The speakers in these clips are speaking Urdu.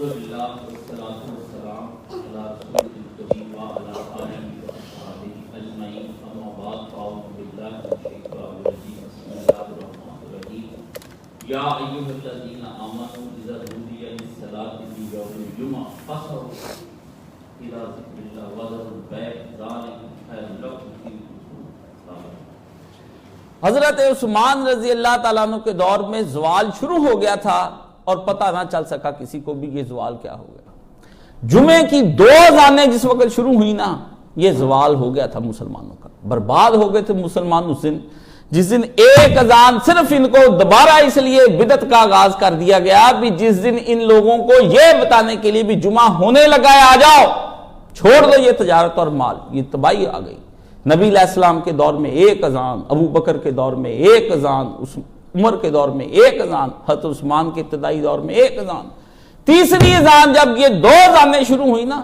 الحمدللہ والصلاۃ والسلام علی رسول الکریم وعلی آلہ وصحبہ اجمعین، اما بعد فاعوذ باللہ من الشیطان الرجیم، بسم اللہ الرحمن الرحیم۔ یا ایھا الذین آمنوا اذا نودی للصلاۃ من یوم الجمعہ فاسعوا الی ذکر اللہ وذروا البیع ذلکم خیر لکم ان کنتم تعلمون۔ حضرت عثمان رضی اللہ تعالیٰ عنہ کے دور میں زوال شروع ہو گیا تھا اور پتہ نہ چل سکا کسی کو بھی یہ زوال کیا ہو گیا۔ جمعے کی 2 اذانیں جس وقت شروع ہوئی نا، یہ زوال ہو گیا تھا مسلمانوں کا، برباد ہو گئے تھے مسلمان اس دن، جس دن ایک اذان صرف ان کو دوبارہ اس لیے بدعت کا آغاز کر دیا گیا بھی جس دن ان لوگوں کو یہ بتانے کے لیے بھی جمعہ ہونے لگا ہے، آ جاؤ چھوڑ دو یہ تجارت اور مال، یہ تباہی آ گئی۔ نبی علیہ السلام کے دور میں ایک اذان، ابو بکر کے دور میں ایک اذان، عمر کے دور میں ایک اذان، حضرت عثمان کے ابتدائی دور میں ایک اذان، تیسری اذان جب یہ 2 اذانیں شروع ہوئی نا،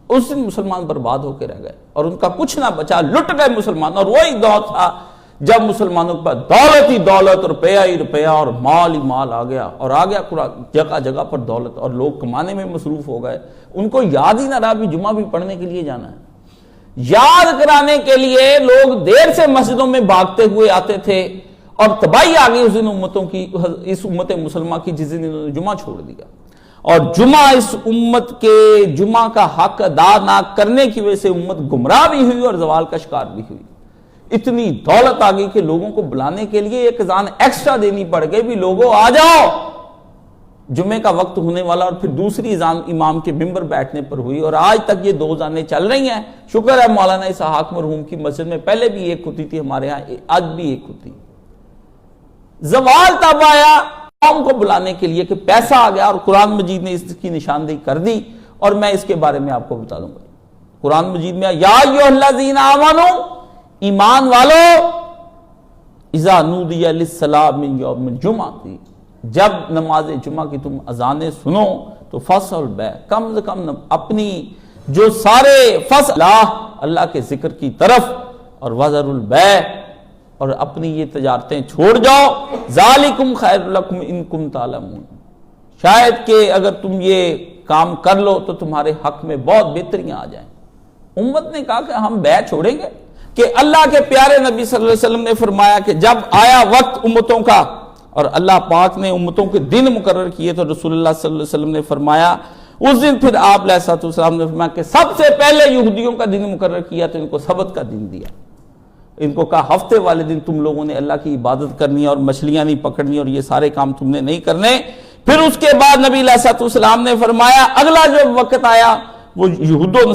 اس دن مسلمان برباد ہو کے رہ گئے اور ان کا کچھ نہ بچا، لٹ گئے مسلمان۔ اور وہی دور تھا جب مسلمانوں کے پاس دولت ہی دولت، روپیہ ہی روپیہ اور مال ہی مال آ گیا، اور آ گیا جگہ جگہ پر دولت، اور لوگ کمانے میں مصروف ہو گئے، ان کو یاد ہی نہ رہا بھی جمعہ بھی پڑھنے کے لیے جانا ہے۔ یاد کرانے کے لیے لوگ دیر سے مسجدوں میں بھاگتے ہوئے آتے تھے، اور تباہی آ گئی اس دن امتوں کی، اس امت مسلمہ کی جس دن انہوں نے جمعہ چھوڑ دیا، اور جمعہ اس امت کے جمعہ کا حق ادا نہ کرنے کی وجہ سے امت گمراہ بھی ہوئی اور زوال کا شکار بھی ہوئی۔ اتنی دولت آ گئی کہ لوگوں کو بلانے کے لیے ایک اذان ایکسٹرا دینی پڑ گئی بھی لوگوں آ جاؤ، جمعے کا وقت ہونے والا، اور پھر دوسری اذان امام کے ممبر بیٹھنے پر ہوئی، اور آج تک یہ 2 اذانیں چل رہی ہیں۔ شکر ہے مولانا اسحاق مرحوم کی مسجد میں پہلے بھی ایک ہوتی تھی، ہمارے ہاں آج بھی ایک ہوتی۔ زوال تب آیا قوم کو بلانے کے لیے کہ پیسہ آ گیا، اور قرآن مجید نے اس کی نشاندہی کر دی، اور میں اس کے بارے میں آپ کو بتا دوں گا۔ قرآن مجید میں یا ایھا الذین آمنوا، ایمان والو، اذا نودی للصلاۃ من یوم الجمعہ، جب نماز جمعہ کی تم اذانیں سنو تو فاسعوا البیع، کم سے کم اپنی جو سارے فصل اللہ کے ذکر کی طرف، اور وذروا البیع، اور اپنی یہ تجارتیں چھوڑ جاؤ، ذالکم خیر لکم ان کنتم تعلمون، شاید کہ اگر تم یہ کام کر لو تو تمہارے حق میں بہت بہتریاں آ جائیں۔ امت نے کہا کہ ہم بیع چھوڑیں گے؟ کہ اللہ کے پیارے نبی صلی اللہ علیہ وسلم نے فرمایا کہ جب آیا وقت امتوں کا اور اللہ پاک نے امتوں کے دن مقرر کیے تو رسول اللہ صلی اللہ علیہ وسلم نے فرمایا، اس دن پھر آپ علیہ السلام نے فرمایا کہ سب سے پہلے یہودیوں کا دن مقرر کیا تو ان کو سبت کا دن دیا، ان کو کہا ہفتے والے دن تم لوگوں نے اللہ کی عبادت کرنی ہے اور مچھلیاں نہیں پکڑنی اور یہ سارے کام تم نے نہیں کرنے۔ پھر اس کے بعد نبی علیہ السلام نے فرمایا اگلا جو وقت آیا وہ یہود و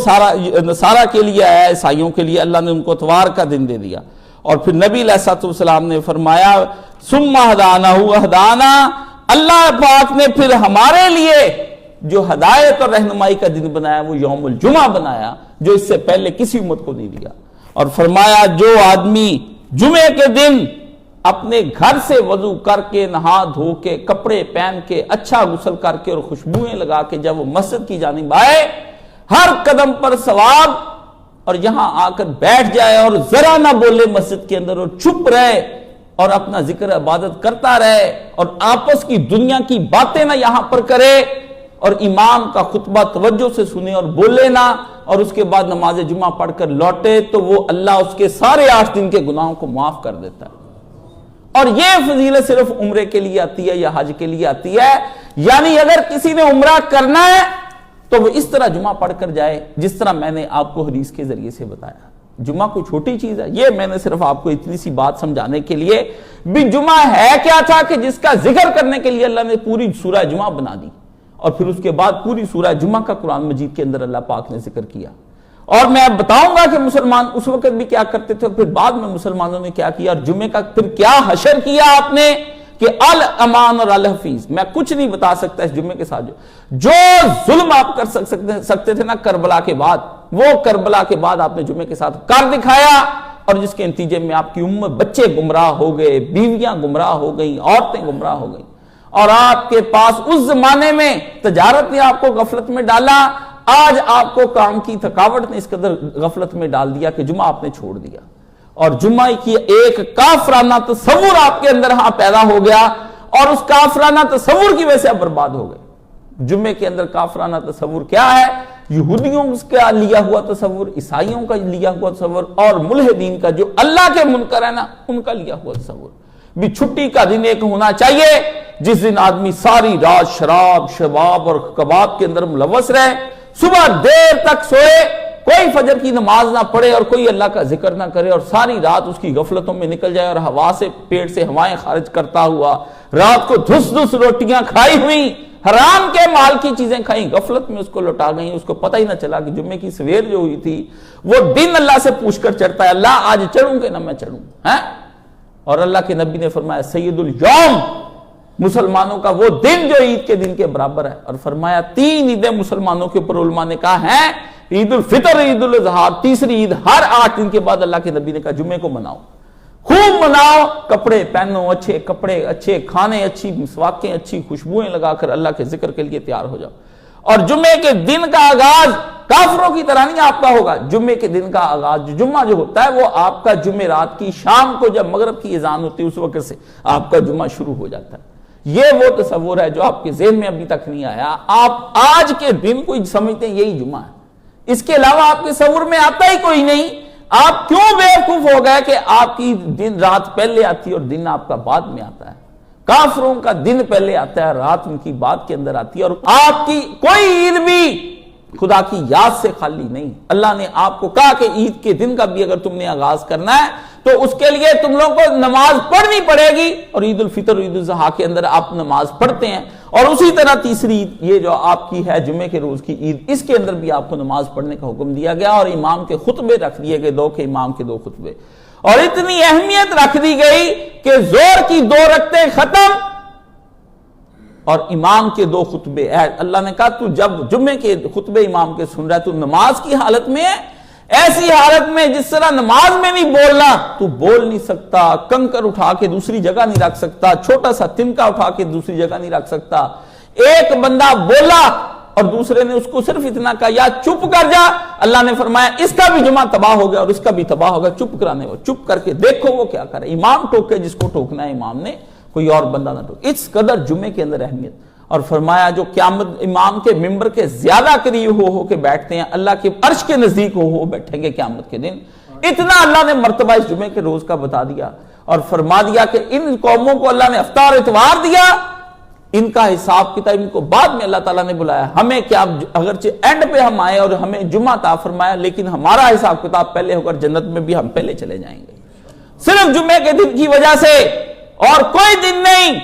نصارہ کے لیے آیا، عیسائیوں کے لیے اللہ نے ان کو اتوار کا دن دے دیا، اور پھر نبی علیہ السلام نے فرمایا ثم ہدانا، اللہ پاک نے پھر ہمارے لیے جو ہدایت اور رہنمائی کا دن بنایا وہ یوم الجمعہ بنایا، جو اس سے پہلے کسی امت کو نہیں دیا، اور فرمایا جو آدمی جمعے کے دن اپنے گھر سے وضو کر کے نہا دھو کے کپڑے پہن کے اچھا غسل کر کے اور خوشبوئیں لگا کے جب وہ مسجد کی جانب آئے، ہر قدم پر ثواب، اور یہاں آ کر بیٹھ جائے اور ذرا نہ بولے مسجد کے اندر اور چپ رہے اور اپنا ذکر عبادت کرتا رہے اور آپس کی دنیا کی باتیں نہ یہاں پر کرے، اور امام کا خطبہ توجہ سے سنے اور بولے نہ، اور اس کے بعد نماز جمعہ پڑھ کر لوٹے تو وہ اللہ اس کے سارے 8 دن کے گناہوں کو معاف کر دیتا ہے۔ اور یہ فضیلت صرف عمرے کے لیے آتی ہے یا حج کے لیے آتی ہے، یعنی اگر کسی نے عمرہ کرنا ہے تو وہ اس طرح جمعہ پڑھ کر جائے جس طرح میں نے آپ کو حدیث کے ذریعے سے بتایا۔ جمعہ کوئی چھوٹی چیز ہے، یہ میں نے صرف آپ کو اتنی سی بات سمجھانے کے لیے بھی جمعہ ہے کیا تھا کہ جس کا ذکر کرنے کے لیے اللہ نے پوری سورہ جمعہ بنا دی، اور پھر اس کے بعد پوری سورہ جمعہ کا قرآن مجید کے اندر اللہ پاک نے ذکر کیا۔ اور میں اب بتاؤں گا کہ مسلمان اس وقت بھی کیا کرتے تھے، اور پھر بعد میں مسلمانوں نے کیا کیا، اور جمعے کا پھر کیا حشر کیا آپ نے کہ الامان اور الحفیظ۔ میں کچھ نہیں بتا سکتا اس جمعے کے ساتھ جو ظلم آپ کر سکتے تھے نا کربلا کے بعد، وہ کربلا کے بعد آپ نے جمعے کے ساتھ کر دکھایا، اور جس کے نتیجے میں آپ کی امت، بچے گمراہ ہو گئے، بیویاں گمراہ ہو گئیں، عورتیں گمراہ ہو گئیں، اور آپ کے پاس اس زمانے میں تجارت نے آپ کو غفلت میں ڈالا، آج آپ کو کام کی تھکاوٹ نے اس قدر غفلت میں ڈال دیا کہ جمعہ آپ نے چھوڑ دیا، اور جمعہ کی ایک کافرانہ تصور آپ کے اندر ہاں پیدا ہو گیا، اور اس کافرانہ تصور کی وجہ سے آپ برباد ہو گئے۔ جمعے کے اندر کافرانہ تصور کیا ہے؟ یہودیوں کا لیا ہوا تصور، عیسائیوں کا لیا ہوا تصور، اور ملحدین کا جو اللہ کے منکر ہے نا ان کا لیا ہوا تصور بھی چھٹی کا دن ایک ہونا چاہیے جس دن آدمی ساری رات شراب شباب اور کباب کے اندر ملوث رہے، صبح دیر تک سوئے، کوئی فجر کی نماز نہ پڑھے اور کوئی اللہ کا ذکر نہ کرے، اور ساری رات اس کی غفلتوں میں نکل جائے اور ہوا سے پیٹ سے ہوائیں خارج کرتا ہوا رات کو دھس دھس روٹیاں کھائی ہوئی، حرام کے مال کی چیزیں کھائیں، غفلت میں اس کو لوٹا گئیں، اس کو پتہ ہی نہ چلا کہ جمعے کی سویر جو ہوئی تھی وہ دن اللہ سے پوچھ کر چڑھتا ہے، اللہ آج چڑھوں کہ نہ میں چڑھوں ہیں؟ اور اللہ کے نبی نے فرمایا سید الیوم، مسلمانوں کا وہ دن جو عید کے دن کے برابر ہے، اور فرمایا 3 عیدیں مسلمانوں کے اوپر علماء نے کہا ہیں، عید الفطر، عید الاضحیٰ، تیسری عید ہر 8 دن کے بعد اللہ کے نبی نے کہا جمعے کو مناؤ، خوب مناؤ، کپڑے پہنو اچھے، کپڑے اچھے، کھانے اچھی، مسواکیں اچھی، خوشبوئیں لگا کر اللہ کے ذکر کے لیے تیار ہو جاؤ۔ اور جمعے کے دن کا آغاز کافروں کی طرح نہیں آپ کا ہوگا، جمعے کے دن کا آغاز جمعہ جو ہوتا ہے وہ آپ کا جمعرات کی شام کو جب مغرب کی اذان ہوتی ہے اس وقت سے آپ کا جمعہ شروع ہو جاتا ہے۔ یہ وہ تصور ہے جو آپ کے ذہن میں ابھی تک نہیں آیا، آپ آج کے دن کو سمجھتے ہیں یہی جمعہ ہے، اس کے علاوہ آپ کے تصور میں آتا ہی کوئی نہیں۔ آپ کیوں بیوقوف ہو گئے کہ آپ کی دن رات پہلے آتی ہے اور دن آپ کا بعد میں آتا ہے؟ کافروں کا دن پہلے آتا ہے، رات ان کی بعد کے اندر آتی ہے، اور آپ کی کوئی عید بھی خدا کی یاد سے خالی نہیں۔ اللہ نے آپ کو کہا کہ عید کے دن کا بھی اگر تم نے آغاز کرنا ہے تو اس کے لیے تم لوگوں کو نماز پڑھنی پڑے گی، اور عید الفطر عید الاضحیٰ کے اندر آپ نماز پڑھتے ہیں، اور اسی طرح تیسری عید یہ جو آپ کی ہے جمعے کے روز کی عید، اس کے اندر بھی آپ کو نماز پڑھنے کا حکم دیا گیا، اور امام کے خطبے رکھ دیے گئے 2 کے امام کے 2 خطبے، اور اتنی اہمیت رکھ دی گئی کہ زور کی 2 رکعتیں ختم اور امام کے 2 خطبے۔ اللہ نے کہا تو جب جمعے کے خطبے امام کے سن رہا ہے تو نماز کی حالت میں ہے، ایسی حالت میں جس طرح نماز میں نہیں بولنا، تو بول نہیں سکتا، کنکر اٹھا کے دوسری جگہ نہیں رکھ سکتا، چھوٹا سا تنکا اٹھا کے دوسری جگہ نہیں رکھ سکتا۔ ایک بندہ بولا اور دوسرے نے اس کو صرف اتنا کہا یا چپ کر جا، اللہ نے فرمایا اس کا بھی جمعہ تباہ ہو گیا اور اس کا بھی تباہ ہو گیا، چپ کرانے وہ چپ کر کے دیکھو وہ کیا کرے، امام ٹوکے جس کو ٹوکنا ہے امام نے، کوئی اور بندہ نہ ٹوکے۔ اس قدر جمعے کے اندر اہمیت، اور فرمایا جو قیامت امام کے ممبر کے زیادہ قریب ہو کے بیٹھتے ہیں، اللہ کے عرش کے نزدیک ہو بیٹھیں گے قیامت کے دن، اتنا اللہ نے مرتبہ اس جمعے کے روز کا بتا دیا، اور فرما دیا کہ ان قوموں کو اللہ نے افطار اتوار دیا، ان کا حساب کتاب ان کو بعد میں اللہ تعالیٰ نے بلایا، ہمیں کیا اگرچہ اینڈ پہ ہم آئے اور ہمیں جمعہ عطا فرمایا، لیکن ہمارا حساب کتاب پہلے ہوگا، جنت میں بھی ہم پہلے چلے جائیں گے، صرف جمعے کے دن کی وجہ سے، اور کوئی دن نہیں۔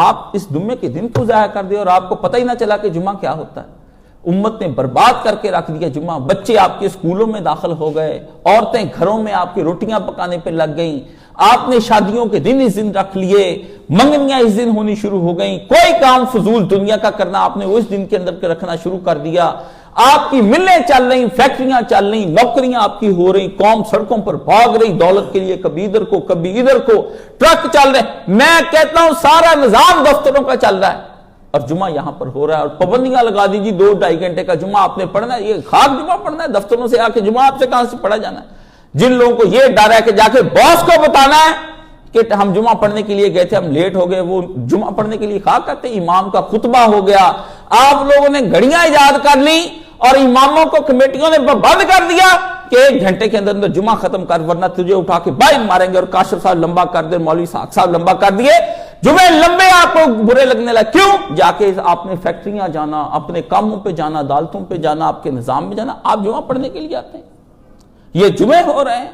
آپ اس جمعے کے دن کو ضائع کر دے اور آپ کو پتہ ہی نہ چلا کہ جمعہ کیا ہوتا ہے۔ امت نے برباد کر کے رکھ دیا جمعہ، بچے آپ کے اسکولوں میں داخل ہو گئے، عورتیں گھروں میں آپ کی روٹیاں پکانے پہ لگ گئیں، آپ نے شادیوں کے دن اس دن رکھ لیے، منگنیاں اس دن ہونی شروع ہو گئیں، کوئی کام فضول دنیا کا کرنا آپ نے اس دن کے اندر رکھنا شروع کر دیا، آپ کی ملیں چل رہی، فیکٹریاں چل رہی، نوکریاں آپ کی ہو رہی، قوم سڑکوں پر بھاگ رہی دولت کے لیے، کبھی ادھر کو کبھی ادھر کو، ٹرک چل رہے، میں کہتا ہوں سارا نظام دفتروں کا چل رہا ہے، اور جمعہ یہاں پر ہو رہا ہے، اور پابندیاں لگا دیجیے 2-2.5 گھنٹے کا جمعہ آپ نے پڑھنا ہے، یہ خاک جمعہ پڑھنا ہے، دفتروں سے آ کے جمعہ آپ سے کہاں سے پڑھا جانا ہے؟ جن لوگوں کو یہ ڈر ہے کہ جا کے باس کو بتانا ہے کہ ہم جمعہ پڑھنے کے لیے گئے تھے، ہم لیٹ ہو گئے، وہ جمعہ پڑھنے کے لیے خاک کرتے، امام کا خطبہ ہو گیا، آپ لوگوں نے گھڑیاں ایجاد کر لی اور اماموں کو کمیٹیوں نے بند کر دیا کہ 1 گھنٹے کے اندر جمعہ ختم کر ورنہ تجھے اٹھا کے باہر ماریں گے، اور کاشف صاحب لمبا کر دے، مولوی صاحب لمبا کر دیے، جمعے لمبے آپ کو برے لگنے لگے، کیوں؟ جا کے آپ نے فیکٹریاں جانا، اپنے کاموں پہ جانا، عدالتوں پہ جانا، آپ کے نظام میں جانا، آپ جمعہ پڑھنے کے لیے آتے ہیں، یہ جمعے ہو رہے ہیں،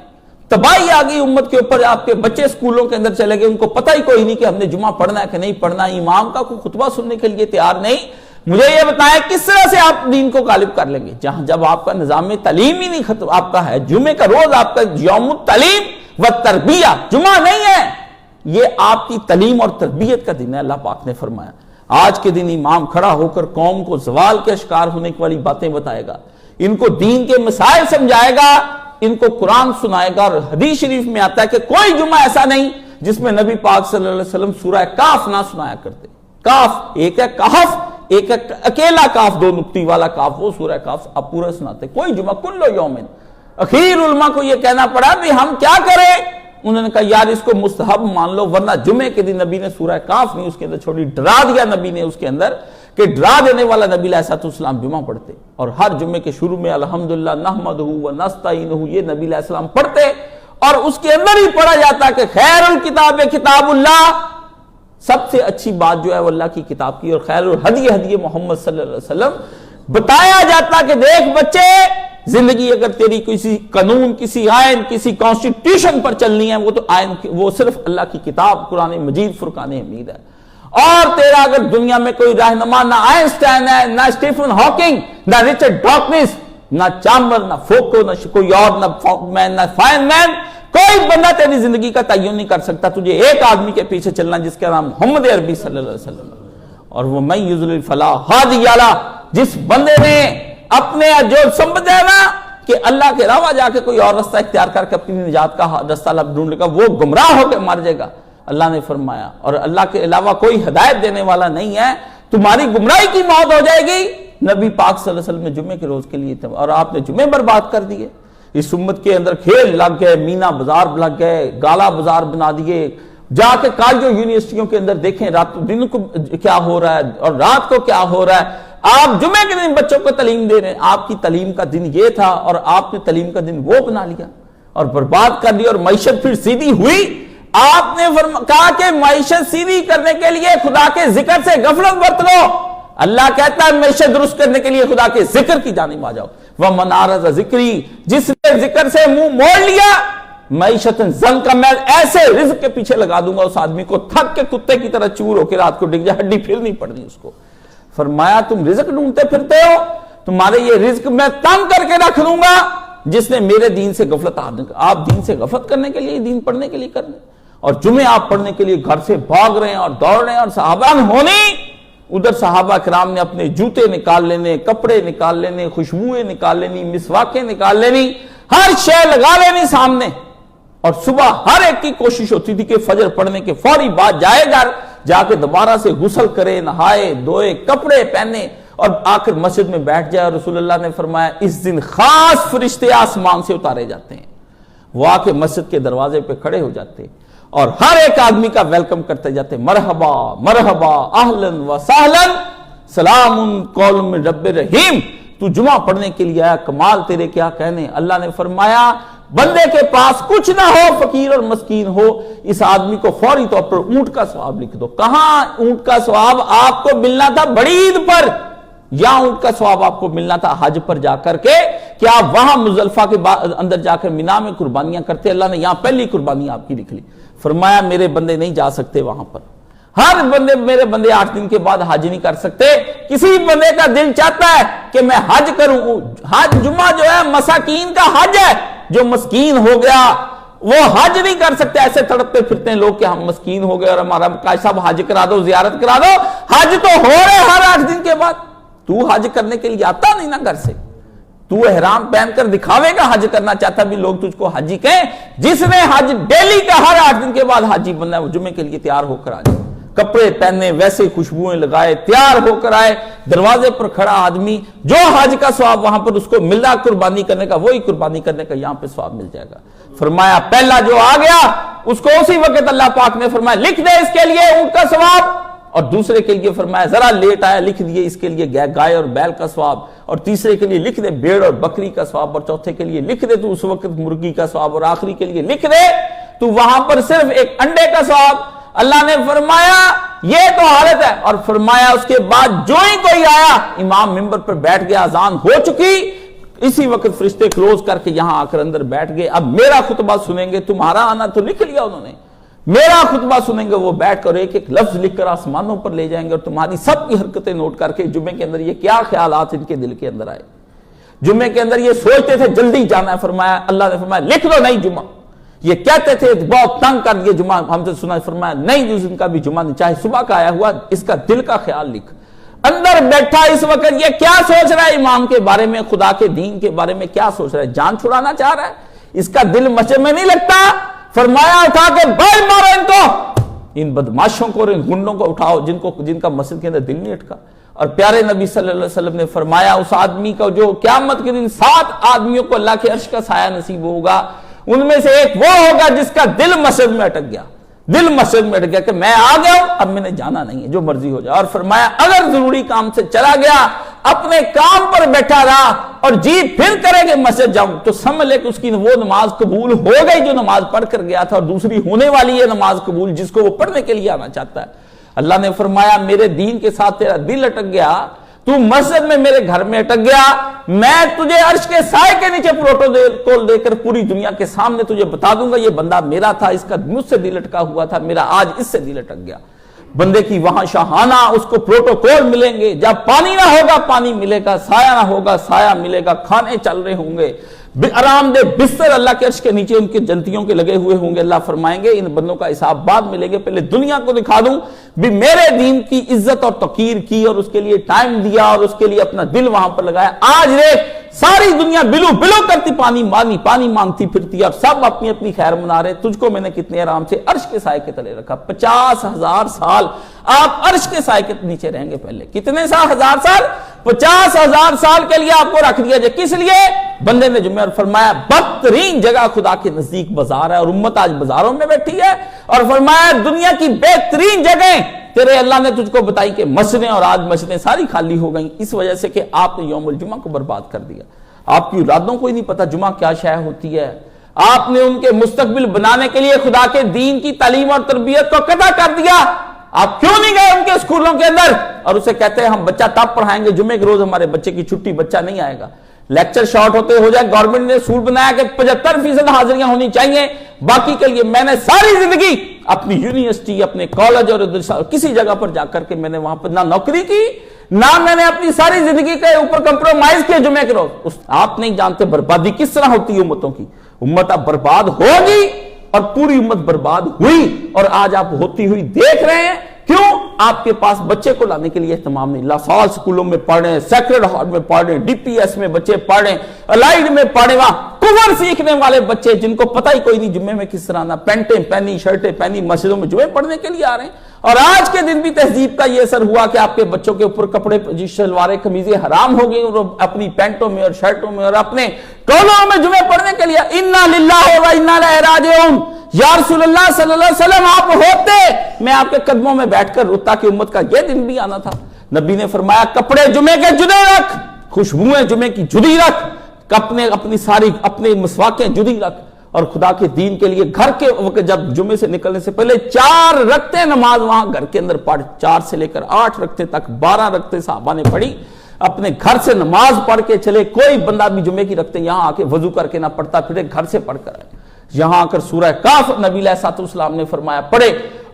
تباہی آ گئی امت کے اوپر، آپ کے بچے اسکولوں کے اندر چلے گئے، ان کو پتہ ہی کوئی نہیں کہ ہم نے جمعہ پڑھنا ہے کہ نہیں پڑھنا، امام کا کوئی خطبہ سننے کے لیے تیار نہیں۔ مجھے یہ بتائیں کس طرح سے آپ دین کو غالب کر لیں گے جب آپ کا نظام تعلیم ہی نہیں ختم، آپ کا ہے جمعے کا روز آپ کا یوم التعلیم و تربیہ، جمعہ نہیں ہے، یہ آپ کی تعلیم اور تربیت کا دن ہے۔ اللہ پاک نے فرمایا آج کے دن امام کھڑا ہو کر قوم کو زوال کے شکار ہونے والی باتیں بتائے گا، ان کو دین کے مسائل سمجھائے گا، ان کو قرآن سنائے گا، اور حدیث شریف میں آتا ہے کہ کوئی جمعہ ایسا نہیں جس میں نبی پاک صلی اللہ علیہ وسلم سورہ کاف نہ سنایا کرتے۔ کاف ایک ہے، کہف ایک ہے، اکیلا کاف 2 نقطی والا کاف، وہ سورہ کاف آپ پورا سناتے، کوئی جمعہ کل یومن۔ اخیر علماء کو یہ کہنا پڑا بھی ہم کیا کریں، انہوں نے کہا یار اس کو مستحب مان لو، ورنہ جمعے کے دن نبی نے سورہ کاف نہیں اس کے اندر چھوڑی، ڈرا دیا نبی نے اس کے اندر کہ ڈرا دینے والا نبی علیہ السلام جمعہ پڑھتے اور ہر جمعے کے شروع میں الحمدللہ نحمدہ و نستعینہ یہ نبی علیہ السلام پڑھتے اور اس کے اندر ہی پڑھا جاتا کہ خیر الکتاب کتاب اللہ، سب سے اچھی بات جو ہے وہ اللہ کی کتاب کی، اور خیر الہدی ہدی محمد صلی اللہ علیہ وسلم۔ بتایا جاتا کہ دیکھ بچے، زندگی اگر تیری کسی قانون، کسی آئین، کسی کانسٹیٹیوشن پر چلنی ہے، وہ تو آئین، وہ صرف اللہ کی کتاب قرآن مجید فرقان حمید ہے۔ اور تیرا اگر دنیا میں کوئی رہنما نہ آئنسٹائن ہے، نہ اسٹیفن ہاکنگ، نہ رچرڈ ڈاکنس، نہ چامبر، نہ فوکو، نہ کوئی اور، نہ فاکمین، نہ فائنمین، کوئی بندہ تیری زندگی کا تعین نہیں کر سکتا۔ تجھے ایک آدمی کے پیچھے چلنا جس کا نام محمد عربی صلی اللہ علیہ وسلم، اور وہ من یضلل فلا ہادی له، جس بندے نے اپنے جو سمجھا نا کہ اللہ کے علاوہ جا کے کوئی اور راستہ اختیار کر کے اپنی نجات کا راستہ ڈھونڈ لے گا، وہ گمراہ ہو کے مر جائے گا۔ اللہ نے فرمایا، اور اللہ کے علاوہ کوئی ہدایت دینے والا نہیں ہے، تمہاری گمراہی کی موت ہو جائے گی۔ نبی پاک صلی اللہ علیہ وسلم نے جمعے کے روز کے لیے تھے، اور آپ نے جمعے برباد کر دیے۔ اس امت کے اندر کھیل لگ گئے، مینا بازار لگ گئے، گالا بازار بنا دیے۔ جا کے کالجوں یونیورسٹیوں کے اندر دیکھیں رات دن کو کیا ہو رہا ہے اور رات کو کیا ہو رہا ہے۔ آپ جمعے کے دن بچوں کو تعلیم دے رہے ہیں، آپ کی تعلیم کا دن یہ تھا اور آپ نے تعلیم کا دن وہ بنا لیا اور برباد کر دیا، اور معیشت پھر سیدھی ہوئی۔ آپ نے کہا کہ معیشت سیدھی کرنے کے لیے خدا کے ذکر سے غفلت برت لو۔ اللہ کہتا ہے معیشت درست کرنے کے لیے خدا کے ذکر کی جانب آ جاؤ۔ وَمَنْ أَعْرَضَ ذِكْرِي، جس نے ذکر سے منہ موڑ لیا، معیشت زن کا میں ایسے رزق کے پیچھے لگا دوں گا اس آدمی کو، تھک کے کتے کی طرح چور ہو کے رات کو ڈگ جائے، ہڈی پھر نہیں پڑنی اس کو۔ فرمایا تم رزق ڈھونڈتے پھرتے ہو، تمہارے یہ رزق میں تنگ کر کے رکھ دوں گا جس نے میرے دین سے غفلت۔ آپ دین سے غفلت کرنے کے لیے، دین پڑھنے کے لیے کرنے، اور جمعے آپ پڑھنے کے لیے گھر سے بھاگ رہے ہیں اور دوڑ رہے ہیں، اور صحابہ ہونی ادھر صحابہ کرام نے اپنے جوتے نکال لینے، کپڑے نکال لینے، خوشبوئیں نکال لینی، مسواکیں نکال لینی، ہر شے لگا لینی سامنے، اور صبح ہر ایک کی کوشش ہوتی تھی کہ فجر پڑھنے کے فوری بعد جائے گھر، جا کے دوبارہ سے غسل کرے، نہائے دھوئے، کپڑے پہنے، اور آخر مسجد میں بیٹھ جائے۔ اور رسول اللہ نے فرمایا اس دن خاص فرشتے آسمان سے اتارے جاتے ہیں، وہ آ کے مسجد کے دروازے پہ کھڑے ہو جاتے ہیں اور ہر ایک آدمی کا ویلکم کرتے جاتے، مرحبا مرحبا اہلاً و سہلاً سلام قول من رب رحیم۔ تو جمعہ پڑھنے کے لیے آیا، کمال تیرے کیا کہنے۔ اللہ نے فرمایا بندے کے پاس کچھ نہ ہو، فقیر اور مسکین ہو، اس آدمی کو فوری طور پر اونٹ کا ثواب لکھ دو۔ کہاں اونٹ کا ثواب آپ کو ملنا تھا بڑی عید پر، یا اونٹ کا ثواب آپ کو ملنا تھا حج پر جا کر کے کہ آپ وہاں مزدلفہ کے اندر جا کر مینا میں قربانیاں کرتے۔ اللہ نے یہاں پہلی قربانی آپ کی لکھ لی۔ فرمایا میرے بندے نہیں جا سکتے وہاں پر، ہر بندے میرے بندے 8 دن کے بعد حج نہیں کر سکتے۔ کسی بندے کا دل چاہتا ہے کہ میں حج کروں، حج جمعہ جو ہے مساکین کا حج ہے، جو مسکین ہو گیا وہ حج نہیں کر سکتے، ایسے تڑپتے پھرتے ہیں لوگ کہ ہم مسکین ہو گئے اور ہمارا قائد صاحب حج کرا دو، زیارت کرا دو۔ حج تو ہو رہے ہر 8 دن کے بعد، تو حج کرنے کے لیے آتا نہیں نا گھر سے، تو احرام پہن کر دکھاوے گا حج کرنا چاہتا بھی لوگ تجھ کو حجی کہیں۔ جس نے حج ڈیلی کا ہر 8 دن کے بعد حاجی بننا ہے، وہ جمعے کے لیے تیار ہو کر آ جائے، کپڑے پہنے، ویسے خوشبوئیں لگائے، تیار ہو کر آئے، دروازے پر کھڑا آدمی جو حج کا ثواب وہاں پر اس کو مل رہا قربانی کرنے کا، وہی قربانی کرنے کا یہاں پہ ثواب مل جائے گا۔ فرمایا پہلا جو آ گیا اس کو اسی وقت اللہ پاک نے فرمایا لکھ دے اس کے لیے اونٹ کا ثواب، اور دوسرے کے لیے فرمایا ذرا لیٹ آیا لکھ دیے اس کے لیے گائے اور بیل کا ثواب، اور تیسرے کے لیے لکھ دے بھیڑ اور بکری کا ثواب، اور چوتھے کے لیے لکھ دے تو اس وقت مرغی کا ثواب، اور آخری کے لیے لکھ دے تو وہاں پر صرف ایک انڈے کا ثواب۔ اللہ نے فرمایا یہ تو حالت ہے، اور فرمایا اس کے بعد جو ہی کوئی آیا امام منبر پر بیٹھ گیا، اذان ہو چکی، اسی وقت فرشتے کلوز کر کے یہاں آ کر اندر بیٹھ گئے۔ اب میرا خطبہ سنیں گے، تمہارا آنا تو لکھ لیا انہوں نے، میرا خطبہ سنیں گے، وہ بیٹھ کر ایک ایک لفظ لکھ کر آسمانوں پر لے جائیں گے، اور تمہاری سب کی حرکتیں نوٹ کر کے جمعے کے اندر یہ کیا خیالات ان کے دل کے اندر آئے۔ جمعے کے اندر یہ سوچتے تھے جلدی جانا ہے، فرمایا اللہ نے فرمایا لکھ دو نہیں جمعہ۔ یہ کہتے تھے بہت تنگ کر دیا جمعہ ہم سے سنا، فرمایا نہیں جس دن کا بھی جمعہ نہیں، چاہے صبح کا آیا ہوا، اس کا دل کا خیال لکھ۔ اندر بیٹھا اس وقت یہ کیا سوچ رہا ہے امام کے بارے میں، خدا کے دین کے بارے میں کیا سوچ رہا ہے، جان چھڑانا چاہ رہا ہے، اس کا دل مسجد میں نہیں لگتا۔ فرمایا اٹھا کے بھائی مارو ان کو، ان بدماشوں کو اور ان گنڈوں کو اٹھاؤ جن کا مسجد کے اندر دل نہیں اٹکا۔ اور پیارے نبی صلی اللہ علیہ وسلم نے فرمایا اس آدمی کا جو قیامت کے دن 7 آدمیوں کو اللہ کے عرش کا سایہ نصیب ہوگا، ان میں سے ایک وہ ہوگا جس کا دل مسجد میں اٹک گیا۔ دل مسجد میں اٹک گیا کہ میں آ گیا ہوں، اب میں نے جانا نہیں ہے، جو مرضی ہو جائے. اور فرمایا اگر ضروری کام سے چلا گیا، اپنے کام پر بیٹھا رہا اور جی پھر کرے کہ مسجد جاؤں، تو سمجھ لے کہ اس کی وہ نماز قبول ہو گئی جو نماز پڑھ کر گیا تھا، اور دوسری ہونے والی ہے نماز قبول جس کو وہ پڑھنے کے لیے آنا چاہتا ہے. اللہ نے فرمایا میرے دین کے ساتھ تیرا دل اٹک گیا، تو مسجد میں میرے گھر میں اٹک گیا، میں تجھے عرش کے سائے کے نیچے پروٹوکول دے کر پوری دنیا کے سامنے تجھے بتا دوں گا یہ بندہ میرا تھا، اس کا مجھ سے دل اٹکا ہوا تھا، میرا آج اس سے دل اٹک گیا. بندے کی وہاں شاہانہ اس کو پروٹوکول ملیں گے، جب پانی نہ ہوگا پانی ملے گا، سایہ نہ ہوگا سایہ ملے گا، کھانے چل رہے ہوں گے، آرام دہ بستر اللہ کے عرش کے نیچے ان کے جنتیوں کے لگے ہوئے ہوں گے. اللہ فرمائیں گے ان بندوں کا حساب بعد ملے گے، پہلے دنیا کو دکھا دوں بھی میرے دین کی عزت اور توقیر کی اور اس کے لیے ٹائم دیا اور اس کے لیے اپنا دل وہاں پر لگایا. آج دیکھ ساری دنیا بلو بلو کرتی پانی مانگتی پھرتی اور سب اپنی اپنی خیر منا رہے. تجھ کو میں نے کتنے آرام سے عرش کے سائے کے تلے رکھا. 50,000 سال آپ عرش کے سائے کے نیچے رہیں گے. پہلے کتنے ہزار سال؟ 50,000 سال کے لیے آپ کو رکھ دیا جائے. کس لیے؟ بندے نے جمعہ فرمایا بدترین جگہ خدا کے نزدیک بازار ہے، اور امت آج بازاروں میں بیٹھی ہے. اور فرمایا دنیا کی بہترین جگہیں تیرے اللہ نے تجھ کو بتائی کہ مسجدیں، اور آج مسجدیں ساری خالی ہو گئیں اس وجہ سے کہ آپ نے یوم الجمعہ کو برباد کر دیا. آپ کی اولادوں کو ہی نہیں پتا جمعہ کیا شے ہوتی ہے. آپ نے ان کے مستقبل بنانے کے لیے خدا کے دین کی تعلیم اور تربیت کو قطع کر دیا. آپ کیوں نہیں گئے ان کے اسکولوں کے اندر اور اسے کہتے ہیں ہم بچہ تب پڑھائیں گے جمعے کے روز ہمارے بچے کی چھٹی، بچہ نہیں آئے گا. لیکچر شارٹ ہوتے ہو جائے، گورنمنٹ نے اصول بنایا کہ 75% حاضریاں ہونی چاہیے، باقی کے لیے میں نے ساری زندگی اپنی یونیورسٹی، اپنے کالج اور کسی جگہ پر جا کر کے میں نے وہاں پر نہ نوکری کی نہ میں نے اپنی ساری زندگی کے اوپر کمپرومائز کیا جمعے کے روز. آپ نہیں جانتے بربادی کس طرح ہوتی ہے امتوں کی. امت اب برباد ہوگی اور پوری امت برباد ہوئی، اور آج آپ ہوتی ہوئی دیکھ رہے ہیں. کیوں؟ آپ کے پاس بچے کو لانے کے لیے اہتمام نہیں. لاسال سکولوں میں پڑھ رہے ہیں، سیکرڈ ہارٹ میں پڑھ رہے ہیں، ڈی پی ایس میں بچے پڑھ رہے ہیں، الائیڈ میں پڑھ رہے ہیں. وہاں کفر سیکھنے والے بچے جن کو پتہ ہی کوئی نہیں جمعے میں کس طرح نہ پینٹیں پہنی، شرٹیں پہنی، مسجدوں میں جمعے پڑھنے کے لیے آ رہے ہیں. اور آج کے دن بھی تہذیب کا یہ اثر ہوا کہ آپ کے بچوں کے اوپر کپڑے شلواریں قمیضیں حرام ہو گئی، اور اپنی پینٹوں میں اور شرٹوں میں اور اپنے ٹولوں میں جمعے پڑھنے کے لیے. انا للہ و انا الیہ راجعون. یا رسول اللہ صلی اللہ علیہ وسلم آپ ہوتے میں آپ کے قدموں میں بیٹھ کر روتا کہ امت کا یہ دن بھی آنا تھا. نبی نے فرمایا کپڑے جمعے کے جدے رکھ، خوشبوئیں جمعے کی جدی رکھ، اپنی ساری اپنے مسواکیں جدی رکھ. اور خدا کے دین کے لیے گھر کے وقت جب جمعے سے نکلنے سے پہلے 4 رکعتیں نماز وہاں گھر کے اندر پڑھ. 4 سے لے کر 8 رکعتیں تک 12 رکعتیں صحابہ نے پڑھی. اپنے گھر سے نماز پڑھ کے چلے. کوئی بندہ بھی جمعے کی رکعتیں یہاں آ کے وضو کر کے نہ پڑھتا پھرے، گھر سے پڑھ کر آئے. یہاں آ کر سورہ کاف نبی علیہ الصلوۃ والسلام نے فرمایا پڑھے.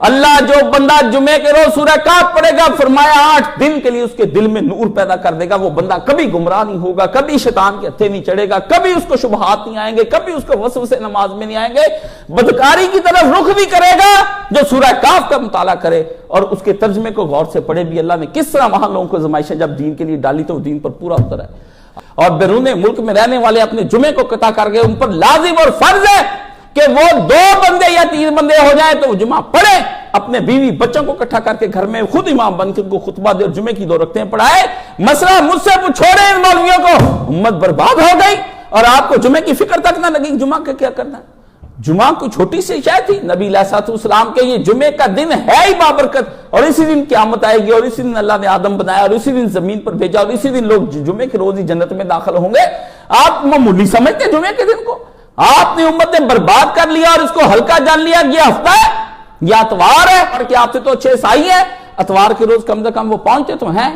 اللہ جو بندہ جمعے کے روز سورہ کاف پڑھے گا فرمایا 8 دن کے لیے اس کے دل میں نور پیدا کر دے گا. وہ بندہ کبھی گمراہ نہیں ہوگا، کبھی شیطان کے ہتھے نہیں چڑھے گا، کبھی اس کو شبہات نہیں آئیں گے، کبھی اس کو وسوسے نماز میں نہیں آئیں گے. بدکاری کی طرف رخ بھی کرے گا جو سورہ کاف کا مطالعہ کرے اور اس کے ترجمے کو غور سے پڑھے بھی. اللہ نے کس طرح وہاں لوگوں کو آزمائشیں جب دین کے لیے ڈالی تو وہ دین پر پورا اترا ہے. اور بیرون ملک میں رہنے والے اپنے جمعے کو قطع کر گئے. ان پر لازم اور فرض ہے کہ وہ 2 بندے یا 3 بندے ہو جائیں تو وہ جمعہ پڑھے، اپنے بیوی بچوں کو اکٹھا کر کے گھر میں خود امام بن کے ان کو خطبہ دے اور جمعے کی 2 رکعتیں پڑھائے. مسئلہ مجھ سے چھوڑے ان مولویوں کو. امت برباد ہو گئی اور آپ کو جمعے کی فکر تک نہ لگی جمعہ کا کیا کرنا ہے. جمعہ کوئی چھوٹی سی شے تھی؟ نبی علیہ الصلوۃ والسلام کے یہ جمعے کا دن ہے ہی بابرکت، اور اسی دن قیامت آئے گی، اور اسی دن اللہ نے آدم بنایا، اور اسی دن زمین پر بھیجا، اور اسی دن لوگ جمعے کے روز ہی جنت میں داخل ہوں گے. آپ معمولی سمجھتے جمعے کے دن کو؟ آپ نے امت نے برباد کر لیا اور اس کو ہلکا جان لیا. یہ ہفتہ ہے، یہ اتوار ہے، اور کہ آپ سے تو اچھے عیسائی ہیں، اتوار کے روز کم سے کم وہ پہنچتے تو ہیں.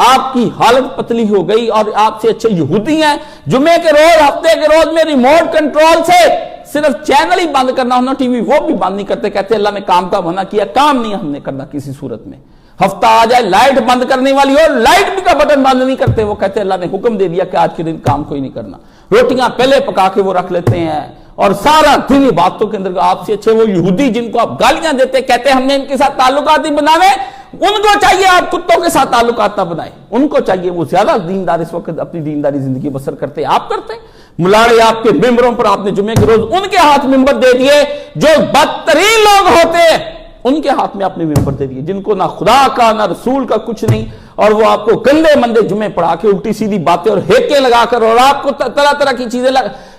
آپ کی حالت پتلی ہو گئی اور آپ سے اچھے یہودی ہیں. جمعے کے روز، ہفتے کے روز میں ریموٹ کنٹرول سے صرف چینل ہی بند کرنا ہونا، ٹی وی وہ بھی بند نہیں کرتے. کہتے اللہ نے کام کا منع کیا، کام نہیں ہم نے کرنا کسی صورت میں. ہفتہ آ جائے لائٹ بند کرنے والی ہو، لائٹ بھی کا بٹن بند نہیں کرتے. وہ کہتے اللہ نے حکم دے دیا کہ آج کے دن کام کوئی نہیں کرنا. روٹیاں پہلے پکا کے وہ رکھ لیتے ہیں اور سارا دن باتوں کے اندر. آپ سے اچھے وہ یہودی جن کو آپ گالیاں دیتے کہتے ہم نے ان کے ساتھ تعلقات ہی بنانے، ان کو چاہیے آپ کتوں کے ساتھ تعلقات نہ بنائیں. ان کو چاہیے وہ زیادہ دیندار اس وقت اپنی دینداری زندگی بسر کرتے، آپ کرتے. ملاڑے آپ کے ممبروں پر آپ نے جمعے کے روز ان کے ہاتھ ممبر دے دیے جو بدترین لوگ ہوتے ہیں، ان کے ہاتھ میں اپنے ممبر دے دیے جن کو نہ خدا کا نہ رسول کا کچھ نہیں. اور وہ آپ کو گندے مندے جمعے پڑھا کے الٹی سیدھی باتیں اور ہیکے لگا کر اور آپ کو طرح طرح کی چیزیں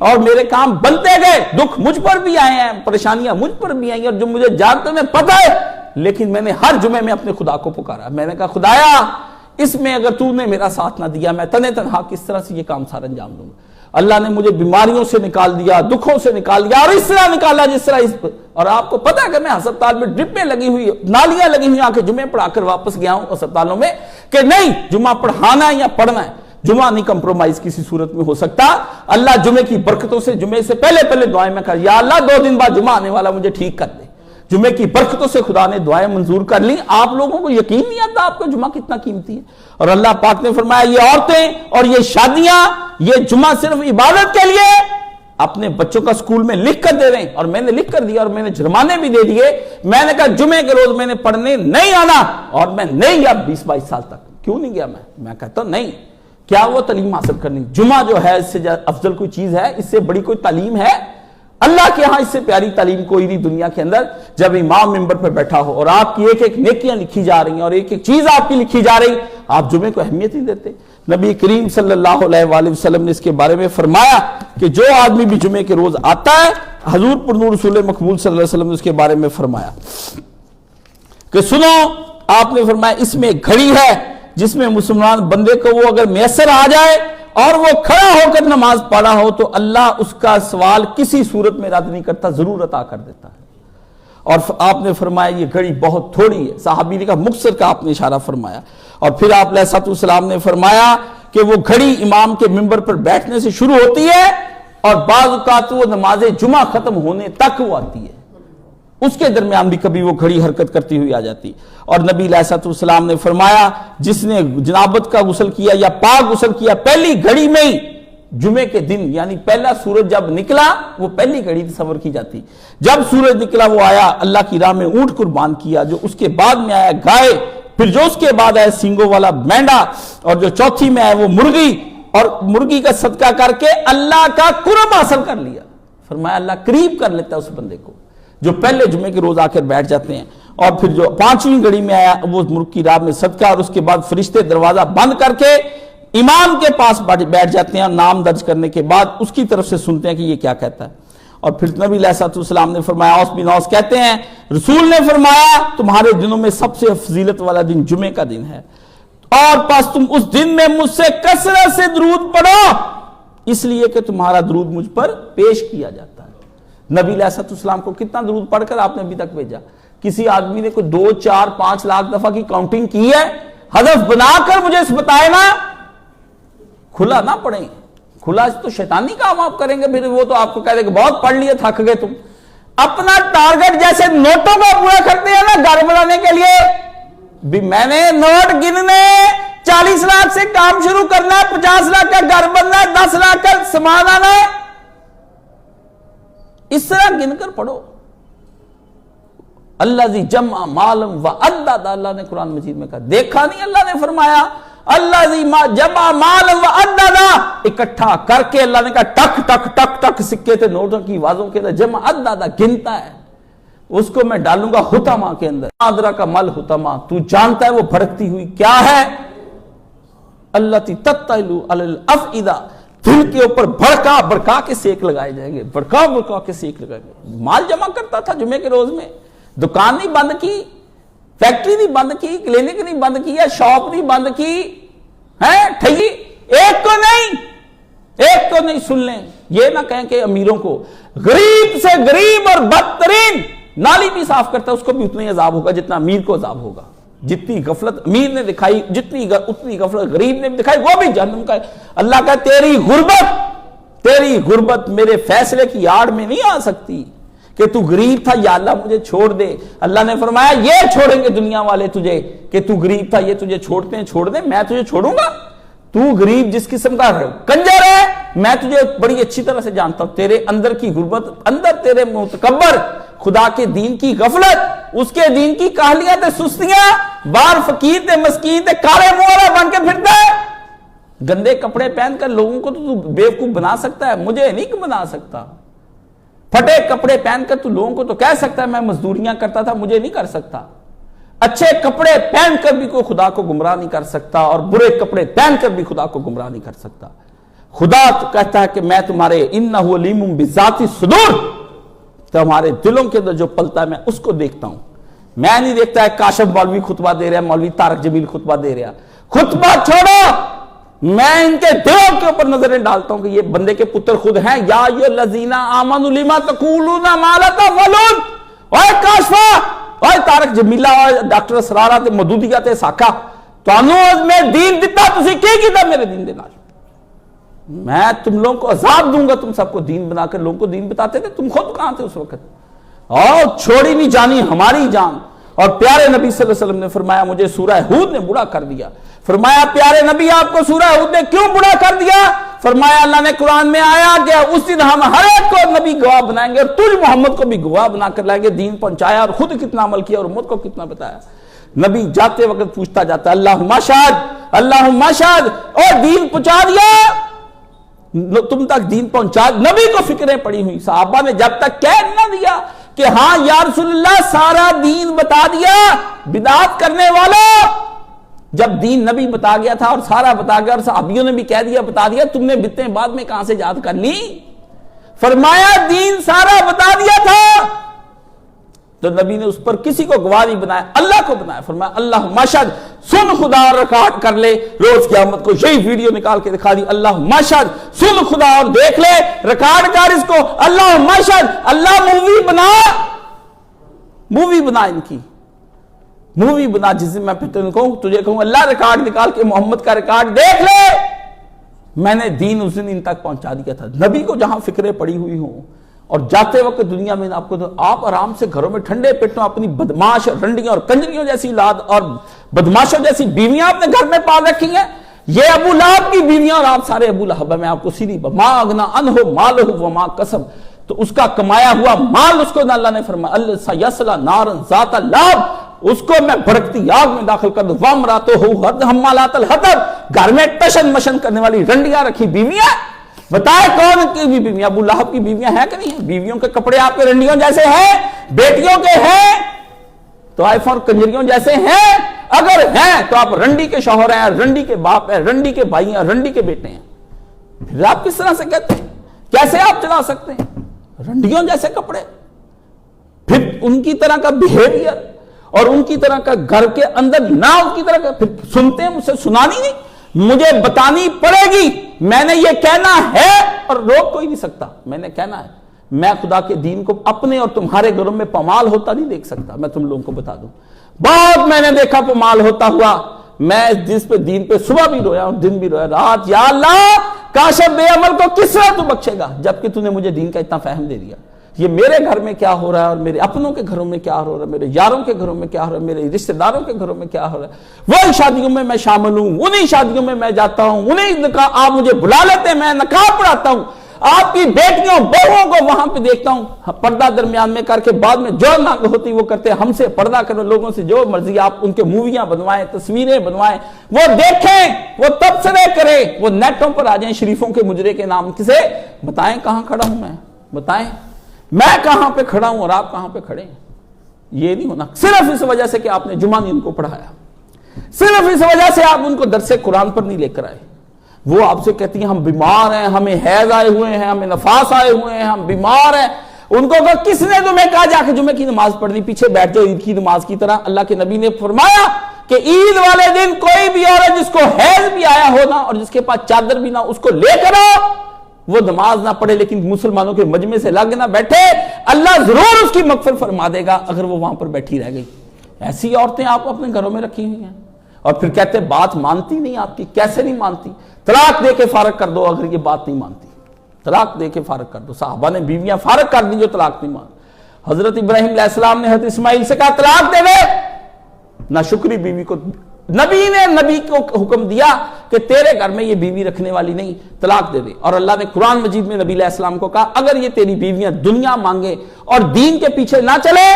اور میرے کام بنتے گئے. دکھ مجھ پر بھی آئے ہیں, پریشانیاں مجھ پر بھی آئی ہیں, اور جو مجھے جانتے میں پتہ ہے, لیکن میں نے ہر جمعے میں اپنے خدا کو پکارا. میں نے کہا خدایا اس میں اگر تو نے میرا ساتھ نہ دیا میں تنہا کس طرح سے یہ کام سارا انجام دوں گا. اللہ نے مجھے بیماریوں سے نکال دیا, دکھوں سے نکال دیا, اور اس طرح نکالا جس طرح اور آپ کو پتا ہے کہ میں ہسپتال میں ڈرپیں لگی ہوئی, نالیاں لگی ہوئی, آ کے جمعے پڑھا کر واپس گیا ہوں اسپتالوں میں کہ نہیں جمعہ پڑھانا ہے یا پڑھنا ہے, جمعہ نہیں کمپرومائز کسی صورت میں ہو سکتا. اللہ جمعے کی برکتوں سے جمعے سے پہلے دعائیں میں کر, یا اللہ 2 دن بعد جمعہ آنے والا مجھے ٹھیک کر دے. جمعے کی برکتوں سے خدا نے دعائیں منظور کر لی. آپ لوگوں کو یقین نہیں آتا آپ کا جمعہ کتنا قیمتی ہے. اور اللہ پاک نے فرمایا یہ عورتیں اور یہ شادیاں, یہ جمعہ صرف عبادت کے لیے اپنے بچوں کا سکول میں لکھ کر دے رہے ہیں, اور میں نے لکھ کر دیا اور میں نے جرمانے بھی دے دیے. میں نے کہا جمعے کے روز میں نے پڑھنے نہیں آنا, اور میں نہیں گیا 20-22 سال تک. کیوں نہیں گیا میں کہتا ہوں نہیں, کیا وہ تعلیم حاصل کرنی. جمعہ جو ہے اس سے افضل کوئی چیز ہے, اس سے بڑی کوئی تعلیم ہے اللہ کے ہاں, اس سے پیاری تعلیم کوئی نہیں دنیا کے اندر. جب امام منبر پہ بیٹھا ہو اور آپ کی ایک ایک نیکیاں لکھی جا رہی ہیں اور ایک ایک چیز آپ کی لکھی جا رہی, آپ جمعے کو اہمیت نہیں دیتے. نبی کریم صلی اللہ علیہ وآلہ وسلم نے اس کے بارے میں فرمایا کہ جو آدمی بھی جمعے کے روز آتا ہے, حضور پر نور رسول مقبول صلی اللہ علیہ وسلم نے اس کے بارے میں فرمایا کہ سنو, آپ نے فرمایا اس میں ایک گھڑی ہے جس میں مسلمان بندے کو وہ اگر میسر آ جائے اور وہ کھڑا ہو کر نماز پڑھا ہو تو اللہ اس کا سوال کسی صورت میں رد نہیں کرتا, ضرور عطا کر دیتا ہے. اور آپ نے فرمایا یہ گھڑی بہت تھوڑی ہے. صحابی نے کہا مقصر کا آپ نے اشارہ فرمایا. اور پھر آپ علیہ الصلوۃ والسلام نے فرمایا کہ وہ گھڑی امام کے منبر پر بیٹھنے سے شروع ہوتی ہے اور بعض اوقات وہ نماز جمعہ ختم ہونے تک وہ آتی ہے, اس کے درمیان بھی کبھی وہ گھڑی حرکت کرتی ہوئی آ جاتی. اور نبی علیہ الصلوۃ والسلام نے فرمایا جس نے جنابت کا غسل کیا یا پاک غسل کیا پہلی گھڑی میں ہی, جمعے کے دن یعنی پہلا سورج جب نکلا, وہ پہلی گھڑی تصور کی جاتی, جب سورج نکلا وہ آیا اللہ کی راہ میں اونٹ قربان کیا, جو اس کے بعد میں آیا گائے, پھر جو اس کے بعد آیا سینگوں والا مینڈا, اور جو چوتھی میں آیا وہ مرغی, اور مرغی کا صدقہ کر کے اللہ کا قرب حاصل کر لیا. فرمایا اللہ قریب کر لیتا ہے اس بندے کو جو پہلے جمعے کے روز آ کر بیٹھ جاتے ہیں. اور پھر جو 5ویں گھڑی میں آیا وہ مرغ کی راہ میں صدقہ, اور اس کے بعد فرشتے دروازہ بند کر کے امام کے پاس بیٹھ جاتے ہیں, اور نام درج کرنے کے بعد اس کی طرف سے سنتے ہیں کہ یہ کیا کہتا ہے. اور پھر نبی علیہ الصلوۃ والسلام نے فرمایا, اوس بن اوس کہتے ہیں رسول نے فرمایا تمہارے دنوں میں سب سے فضیلت والا دن جمعے کا دن ہے, اور پس تم اس دن میں مجھ سے کثرت سے درود پڑھو, اس لیے کہ تمہارا درود مجھ پر پیش کیا جاتا ہے. نبی علیہ الصلوۃ والسلام کو کتنا درود پڑھ کر آپ نے ابھی تک بھیجا؟ کسی آدمی نے کوئی 2, 4, 5 لاکھ دفعہ کی کاؤنٹنگ کی ہے؟ ہدف بنا کر مجھے اس بتائے نا, کھلا نہ پڑھیں, کھلا تو شیطانی کام آپ کریں گے, پھر وہ تو آپ کو کہہ دے کہ بہت پڑھ لیے تھک گئے تم. اپنا ٹارگٹ جیسے نوٹوں کا پورا کرتے ہیں نا گھر بنانے کے لیے, بھی میں نے نوٹ گننے 40 لاکھ سے کام شروع کرنا ہے, 50 لاکھ کا گھر بننا ہے, 10 لاکھ کا سامان آنا ہے, اس طرح گن کر پڑھو. اللہ ذی جمع مالم و عدد, اللہ نے قرآن مجید میں کہا, دیکھا نہیں اللہ نے فرمایا اللہ ذی جمع مالم و عدد, اکٹھا کر کے اللہ نے کہا ٹک ٹک ٹک ٹک سکے تھے نوٹوں کی آوازوں کے اندر, جمع عدد گنتا ہے, اس کو میں ڈالوں گا حتما کے اندر. آدرا کا مل حتما, تو جانتا ہے وہ بھڑکتی ہوئی کیا ہے؟ التی تطلع علی الافئدہ, دل کے اوپر بھڑکا بھڑکا کے سیک لگائے جائیں گے, بھڑکا بھڑکا کے سیک لگائے گے. مال جمع کرتا تھا جمعے کے روز میں, دکان نہیں بند کی, فیکٹری نہیں بند کی, کلینک نہیں بند کیا, شاپ نہیں بند کی, ہیں ٹھگی ایک کو نہیں. سن لیں, یہ نہ کہیں کہ امیروں کو, غریب سے غریب اور بدترین نالی بھی صاف کرتا ہے اس کو بھی اتنا ہی عذاب ہوگا جتنا امیر کو عذاب ہوگا. جتنی غفلت امیر نے دکھائی اتنی غفلت غریب نے بھی دکھائی, وہ بھی جہنم کا ہے. اللہ کا تیری غربت میرے فیصلے کی آڑ میں نہیں آ سکتی کہ تو غریب تھا یا اللہ مجھے چھوڑ دے. اللہ نے فرمایا یہ چھوڑیں گے دنیا والے تجھے کہ تو غریب تھا, یہ تجھے چھوڑتے ہیں, چھوڑ دیں, میں تجھے چھوڑوں گا؟ تو غریب جس قسم کا کنجر ہے میں تجھے بڑی اچھی طرح سے جانتا ہوں. تیرے اندر کی غربت, اندر تیرے متکبر, خدا کے دین کی غفلت, اس کے دین کی کاہلیاں تے سستیاں, باہر فقیر تے مسکین تے کالے منہ والا بن کے پھرتا ہے. گندے کپڑے پہن کر لوگوں کو تو بیوقوف بنا سکتا ہے, مجھے نہیں بنا سکتا. پھٹے کپڑے پہن کر تو لوگوں کو تو کہہ سکتا ہے میں مزدوریاں کرتا تھا, مجھے نہیں کر سکتا. اچھے کپڑے پہن کر بھی کوئی خدا کو گمراہ نہیں کر سکتا, اور برے کپڑے پہن کر بھی خدا کو گمراہ نہیں کر سکتا. خدا تو کہتا ہے کہ میں تمہارے انہ علیم بذات الصدور، تمہارے دلوں کے اندر جو پلتا ہے میں اس کو دیکھتا ہوں. میں نہیں دیکھتا ہے کاشف مولوی خطبہ دے رہا ہے، مولوی طارق جمیل خطبہ دے رہا، خطبہ چھوڑو، میں ان کے دلوں کے اوپر نظریں ڈالتا ہوں کہ یہ بندے کے پتر خود ہیں. یا ایھا الذین آمنوا لما تقولون ما لا تفعلون. اوے کاشفہ، اوے طارق جمیلہ، اوے ڈاکٹر اسرارہ تے مودودیہ تے ساکھا، تانوں میں دین دتا، تسی کی کیتا میرے دین دے نال؟ میں تم لوگوں کو عذاب دوں گا. تم سب کو دین بنا کر لوگوں کو دین بتاتے تھے، تم خود کہاں تھے اس وقت؟ اور چھوڑی نہیں جانی ہماری جان. اور پیارے نبی صلی اللہ علیہ وسلم نے فرمایا مجھے سورہ ہود نے بوڑھا کر دیا. فرمایا پیارے نبی آپ کو سورہ ہود نے کیوں بوڑھا کر دیا؟ فرمایا اللہ نے قرآن میں آیا کہ اس دن ہم ہر ایک کو نبی گواہ بنائیں گے اور تجھ محمد کو بھی گواہ بنا کر لائیں گے. دین پہنچایا اور خود کتنا عمل کیا اور امت کو کتنا بتایا. نبی جاتے وقت پوچھتا جاتا اللہم اشہد اللہم اشہد، اور دین پہنچا دیا، تم تک دین پہنچا. نبی کو فکریں پڑی ہوئی، صحابہ نے جب تک کہہ نہ دیا کہ ہاں یا رسول اللہ سارا دین بتا دیا، بدعت کرنے والوں، جب دین نبی بتا گیا تھا اور سارا بتا گیا اور صحابیوں نے بھی کہہ دیا بتا دیا، تم نے بتیں بعد میں کہاں سے یاد کر لی؟ فرمایا دین سارا بتا دیا تھا. تو نبی نے اس پر کسی کو گواہ نہیں بنایا، اللہ کو بنایا. فرمایا اللہم اشہد، سن خدا اور ریکارڈ کر لے. روز قیامت کو یہی ویڈیو نکال کے دکھا دی، اللہم اشہد، سن خدا اور دیکھ لے، ریکارڈ کر اس کو. اللہم اشہد، اللہ مووی بنا ان کی مووی بنا. جس دن میں پھر تجھے کہوں اللہ ریکارڈ نکال کے محمد کا ریکارڈ دیکھ لے، میں نے دین اس دن ان تک پہنچا دیا تھا. نبی کو جہاں فکریں پڑی ہوئی ہوں اور جاتے وقت دنیا میں آپ کو تو آپ آرام سے گھروں میں ٹھنڈے پیٹوں اپنی بدماش رنڈیاں اور کنجریوں جیسی اولاد اور بدماشوں جیسی بیویاں اپنے گھر میں پال رکھی ہیں. یہ ابو لہب کی بیویاں اور آپ سارے ابو لہب. میں آپ کو سیدھی ما اغنی عنہ مالہ وما کسب، تو اس کا کمایا ہوا مال اس کو اللہ نے فرمایا اللہ سیصلی نارا ذات لہب، اس کو میں بھڑکتی آگ میں داخل کر دوں. وامرأتہ حمالۃ الحطب، گھر میں ٹشن مشن کرنے والی رنڈیاں رکھی بیویاں. بتائے کون کی بھی بیویاں؟ ابو لہب کی بیویاں ہیں کہ نہیں ہیں؟ بیویوں کے کپڑے آپ کے رنڈیوں جیسے ہیں، بیٹیوں کے ہیں تو آئی فون کنجریوں جیسے ہیں. اگر ہیں تو آپ رنڈی کے شوہر ہیں، رنڈی کے باپ ہیں، رنڈی کے بھائی ہیں، رنڈی کے بیٹے ہیں. پھر آپ کس طرح سے کہتے ہیں؟ کیسے آپ چلا سکتے ہیں رنڈیوں جیسے کپڑے؟ پھر ان کی طرح کا بیہیویئر اور ان کی طرح کا گھر کے اندر نہ ان کی طرح کا. پھر سنتے ہیں مجھ سے سنانی نہیں، مجھے بتانی پڑے گی. میں نے یہ کہنا ہے اور روک کوئی نہیں سکتا. میں نے کہنا ہے. میں خدا کے دین کو اپنے اور تمہارے گھروں میں پامال ہوتا نہیں دیکھ سکتا. میں تم لوگوں کو بتا دوں بہت میں نے دیکھا پامال ہوتا ہوا. میں جس پہ دین پہ صبح بھی رویا اور دن بھی رویا رات، یا اللہ کاش بے عمل کو کس طرح تو بخشے گا جبکہ تو نے مجھے دین کا اتنا فہم دے دیا. یہ میرے گھر میں کیا ہو رہا ہے اور میرے اپنوں کے گھروں میں کیا ہو رہا ہے، میرے یاروں کے گھروں میں کیا ہو رہا ہے، میرے رشتہ داروں کے گھروں میں کیا ہو رہا ہے. وہی شادیوں میں میں شامل ہوں، انہی شادیوں میں میں جاتا ہوں، انہی نکاح آپ مجھے بلا لیتے ہیں، میں نکاح پڑھاتا ہوں. آپ کی بیٹیوں بہووں کو وہاں پہ دیکھتا ہوں، پردہ درمیان میں کر کے بعد میں جو نہ ہوتی وہ کرتے. ہم سے پردہ کرو، لوگوں سے جو مرضی آپ ان کے موویاں بنوائیں، تصویریں بنوائیں، وہ دیکھیں، وہ تبصرے کریں، وہ نیٹوں پر آ جائیں شریفوں کے مجرے کے نام سے. بتائیں کہاں کھڑا ہوں میں؟ بتائیں میں کہاں پہ کھڑا ہوں اور آپ کہاں پہ کھڑے ہیں؟ یہ نہیں ہونا صرف اس وجہ سے کہ آپ نے جمعہ نہیں ان کو پڑھایا، صرف اس وجہ سے آپ ان کو درس قرآن پر نہیں لے کر آئے. وہ آپ سے کہتی ہیں ہم بیمار ہیں، ہمیں حیض آئے ہوئے ہیں، ہمیں نفاس آئے ہوئے ہیں، ہم بیمار ہیں. ان کو کہا کس نے تمہیں کہا جا کے جمعے کی نماز پڑھنی؟ پیچھے بیٹھ جاؤ عید کی نماز کی طرح. اللہ کے نبی نے فرمایا کہ عید والے دن کوئی بھی عورت جس کو حیض بھی آیا ہو نا اور جس کے پاس چادر بھی نہ، اس کو لے کر آؤ. وہ نماز نہ پڑھے لیکن مسلمانوں کے مجمع سے لگ نہ بیٹھے، اللہ ضرور اس کی مغفرت فرما دے گا اگر وہ وہاں پر بیٹھی رہ گئی. ایسی عورتیں آپ اپنے گھروں میں رکھی ہوئی ہیں اور پھر کہتے ہیں بات مانتی نہیں آپ کی. کیسے نہیں مانتی؟ طلاق دے کے فارغ کر دو اگر یہ بات نہیں مانتی. طلاق دے کے فارغ کر دو. صحابہ نے بیویاں فارغ کر دی جو طلاق نہیں مانتی. حضرت ابراہیم علیہ السلام نے حضرت اسماعیل سے کہا طلاق دے دے. ناشکری بیوی کو نبی کو حکم دیا کہ تیرے گھر میں یہ بیوی رکھنے والی نہیں، طلاق دے دے. اور اللہ نے قرآن مجید میں نبی علیہ السلام کو کہا اگر یہ تیری بیویاں دنیا مانگے اور دین کے پیچھے نہ چلے،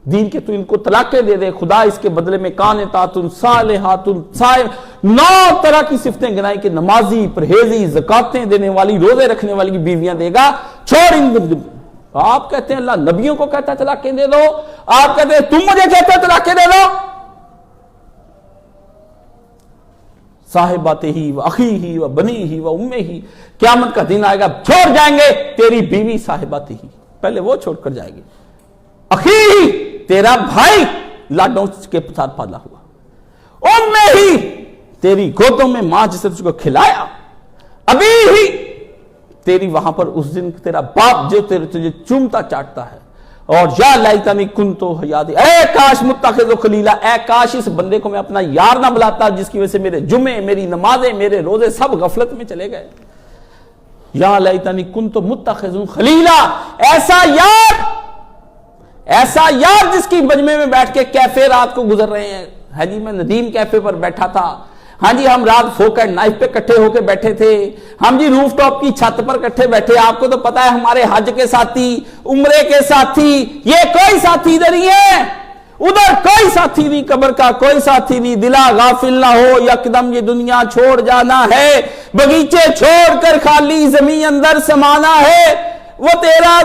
دین کے تو ان کو طلاقیں دے دے، خدا اس کے بدلے میں قانتات صالحات صائم 9 طرح کی صفتیں گنائی کہ نمازی، پرہیزی، زکاتیں دینے والی، روزے رکھنے والی بیویاں دے گا. چھوڑ ان. آپ کہتے ہیں اللہ نبیوں کو کہتا ہے طلاقیں دے دو، آپ کہتے ہیں تم مجھے کہتے ہیں طلاقیں دے دو. صاحبات ہی و اخی ہی و بنی ہی و امے ہی، قیامت کا دن آئے گا چھوڑ جائیں گے تیری بیوی صاحبات ہی، پہلے وہ چھوڑ کر جائے گی، اخی ہی تیرا بھائی لاڈوں کے ساتھ پالا ہوا، امے ہی تیری گودوں میں ماں جس نے تجھ کو کھلایا، ابھی ہی تیری وہاں پر اس دن تیرا باپ جو تجھے چومتا چاٹتا ہے، اور یا لیتنی کنت حیاتی، اے کاش متخذ خلیلا، اے کاش اس بندے کو میں اپنا یار نہ بلاتا جس کی وجہ سے میرے جمعے، میری نمازیں، میرے روزے سب غفلت میں چلے گئے۔ یا لیتنی کنت متخذ خلیلا، ایسا یار جس کی مجمع میں بیٹھ کے کیفے رات کو گزر رہے ہیں۔ ہاں جی میں ندیم کیفے پر بیٹھا تھا، ہاں جی ہم رات فوک اینڈ نائف پہ کٹھے ہو کے بیٹھے تھے، ہم جی روف ٹاپ کی چھت پر کٹھے بیٹھے، آپ کو تو پتا ہے ہمارے حج کے ساتھی، عمرے کے ساتھی، یہ کوئی ساتھی ادھر ہی ہے، ادھر کوئی ساتھی نہیں، قبر کا کوئی ساتھی نہیں، دلا غافل نہ ہو یکدم یہ دنیا چھوڑ جانا ہے، بغیچے چھوڑ کر خالی زمین اندر سمانا ہے، وہ تیرا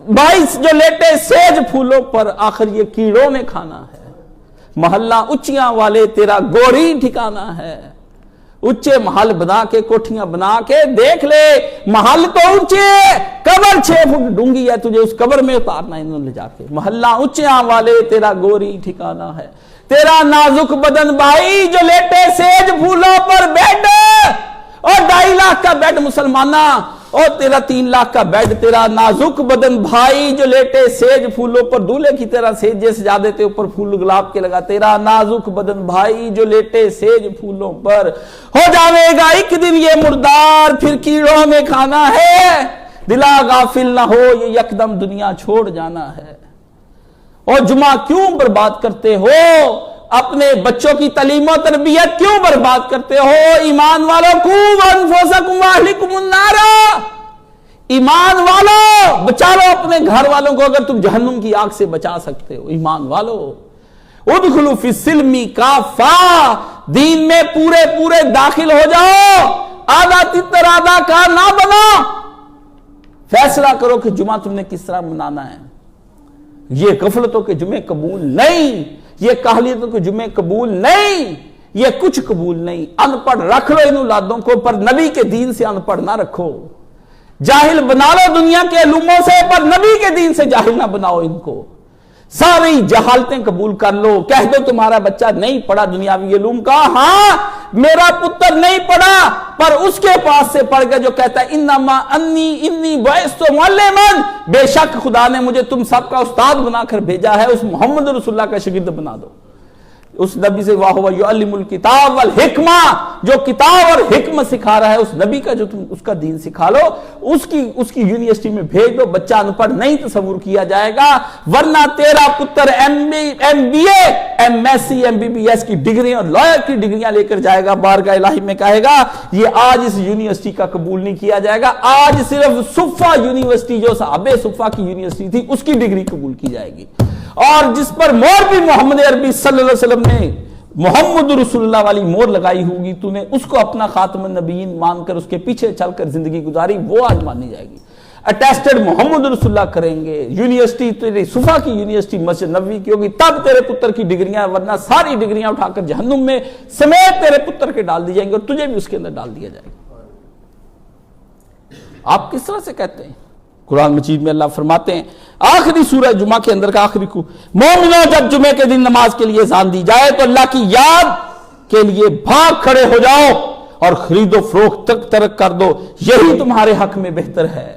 بھائی جو لیٹے سیج پھولوں پر آخر یہ کیڑوں نے کھانا ہے، محلہ اچیاں والے تیرا گوری ٹھکانا ہے، اچے محل بنا کے کوٹھیاں بنا کے دیکھ لے، محل تو اونچے، قبر 6 فٹ ڈونگی ہے، تجھے اس قبر میں اتارنا انہوں نے لے جا کے، محلہ اچیاں والے تیرا گوری ٹھکانا ہے، تیرا نازک بدن بھائی جو لیٹے سیج پھولوں پر بیڈ، اور 2.5 لاکھ کا بیڈ مسلمانہ، اور تیرا 3 لاکھ کا بیڈ، تیرا نازک بدن بھائی جو لیٹے سیج پھولوں پر، دولہے کی طرح سیجے سجا دیتے اوپر پھول گلاب کے لگا، تیرا نازک بدن بھائی جو لیٹے سیج پھولوں پر، ہو جاوے گا ایک دن یہ مردار، پھر کیڑوں میں کھانا ہے، دلا غافل نہ ہو یہ یکدم دنیا چھوڑ جانا ہے۔ اور جمعہ کیوں برباد کرتے ہو؟ اپنے بچوں کی تعلیم و تربیت کیوں برباد کرتے ہو؟ ایمان والوں قوا انفسکم واہلکم النار، ایمان والوں بچا لو اپنے گھر والوں کو اگر تم جہنم کی آگ سے بچا سکتے ہو، ایمان والوں ادخلوا فی السلم کافہ، دین میں پورے داخل ہو جاؤ، آدھا تتر آدھا کار نہ بنو، فیصلہ کرو کہ جمعہ تم نے کس طرح منانا ہے۔ یہ غفلتوں کے جمعے قبول نہیں، یہ کاہلیتوں کے جمعے قبول نہیں، یہ کچھ قبول نہیں۔ ان پڑھ رکھ لو ان اولادوں کو، پر نبی کے دین سے ان پڑھ نہ رکھو، جاہل بنا لو دنیا کے علوموں سے، پر نبی کے دین سے جاہل نہ بناؤ ان کو۔ ساری جہالتیں قبول کر لو، کہہ دو تمہارا بچہ نہیں پڑھا دنیاوی علوم کا، ہاں میرا پتر نہیں پڑھا، پر اس کے پاس سے پڑھ گیا جو کہتا ہے انما انی بعثت معلما، بے شک خدا نے مجھے تم سب کا استاد بنا کر بھیجا ہے، اس محمد رسول اللہ کا شاگرد بنا دو۔ اس نبی سے واہ یعلم الکتاب والحکمہ، جو کتاب اور حکمت سکھا رہا ہے، اس نبی کا جو تم اس کا دین سکھا لو، اس کی یونیورسٹی میں بھیج دو۔ بچہ ان پڑھ نہیں تصور کیا جائے گا، ورنہ تیرا پتر M B A, M S C, M B B S کی ڈگری اور لائر کی ڈگریاں لے کر جائے گا، بارگاہ الہی میں کہے گا یہ آج اس یونیورسٹی کا قبول نہیں کیا جائے گا، آج صرف صفہ یونیورسٹی جو صحابہ صفہ کی یونیورسٹی تھی اس کی ڈگری قبول کی جائے گی، اور جس پر مور بھی محمد عربی صلی اللہ علیہ وسلم نے محمد رسول اللہ والی مور لگائی ہوگی، تو نے اس کو اپنا خاتم النبیین مان کر اس کے پیچھے چل کر زندگی گزاری، وہ آج مانی جائے گی۔ اٹیسٹڈ محمد رسول اللہ کریں گے، یونیورسٹی تیری صفا کی یونیورسٹی مسجد نبوی کی ہوگی، تب تیرے پتر کی ڈگریاں، ورنہ ساری ڈگریاں اٹھا کر جہنم میں سمیت تیرے پتر کے ڈال دی جائیں گے، اور تجھے بھی اس کے اندر ڈال دیا جائے گا۔ آپ کس طرح سے کہتے ہیں؟ قرآن مجید میں اللہ فرماتے ہیں آخری سورہ جمعہ کے اندر کا آخری کو، مومنوں جب جمعے کے دن نماز کے لیے اذان دی جائے تو اللہ کی یاد کے لیے بھاگ کھڑے ہو جاؤ اور خرید و فروخت تک ترک کر دو، یہی تمہارے حق میں بہتر ہے۔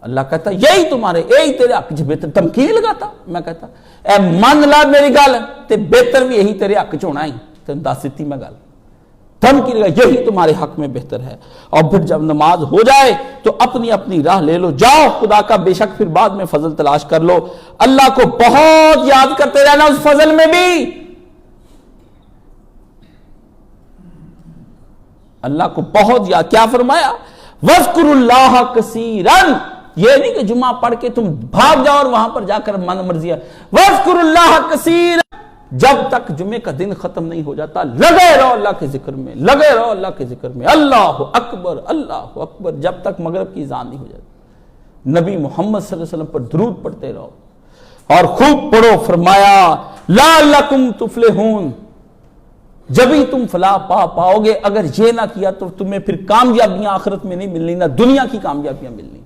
اللہ کہتا یہی تمہارے، یہی تیرے حق چ بہتر، تمکین لگاتا میں کہتا اے من لا میری گل تے بہتر بھی یہی تیرے حق چ ہونا ہی، تین دس دیتی میں گل، دھمکی لگا یہی تمہارے حق میں بہتر ہے۔ اور پھر جب نماز ہو جائے تو اپنی اپنی راہ لے لو، جاؤ خدا کا بے شک پھر بعد میں فضل تلاش کر لو، اللہ کو بہت یاد کرتے رہنا اس فضل میں بھی، اللہ کو بہت یاد۔ کیا فرمایا؟ وَاذْكُرُوا اللَّهَ كَثِيرًا، یہ نہیں کہ جمعہ پڑھ کے تم بھاگ جاؤ اور وہاں پر جا کر من مرضی ہے، وَاذْكُرُوا اللَّهَ كَثِيرًا، جب تک جمعے کا دن ختم نہیں ہو جاتا لگے رہو اللہ کے ذکر میں، لگے رہو اللہ کے ذکر میں، اللہ اکبر اللہ اکبر، جب تک مغرب کی اذان نہیں ہو جاتی، نبی محمد صلی اللہ علیہ وسلم پر درود پڑھتے رہو اور خوب پڑھو۔ فرمایا لعلکم تفلحون، جب ہی تم فلاح پاؤ گے. اگر یہ نہ کیا تو تمہیں پھر کامیابیاں آخرت میں نہیں ملنی، نہ دنیا کی کامیابیاں ملنی.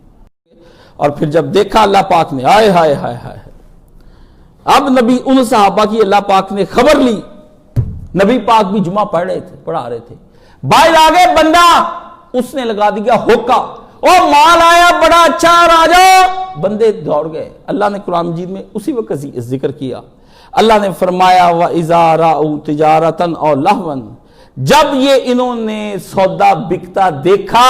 اور پھر جب دیکھا اللہ پاک نے، ہائے ہائے ہائے ہائے، اب نبی ان صحابہ کی اللہ پاک نے خبر لی. نبی پاک بھی جمعہ پڑھا رہے تھے. باہر آگے بندہ، اس نے لگا دیا ہوکا، او مال آیا بڑا اچھا، اور آ جاؤ. بندے دوڑ گئے. اللہ نے قرآن مجید میں اسی وقت ذکر کیا. اللہ نے فرمایا وَإِذَا رَأَوْا تِجَارَةً أَوْ لَهْوًا، جب یہ انہوں نے سودا بکتا دیکھا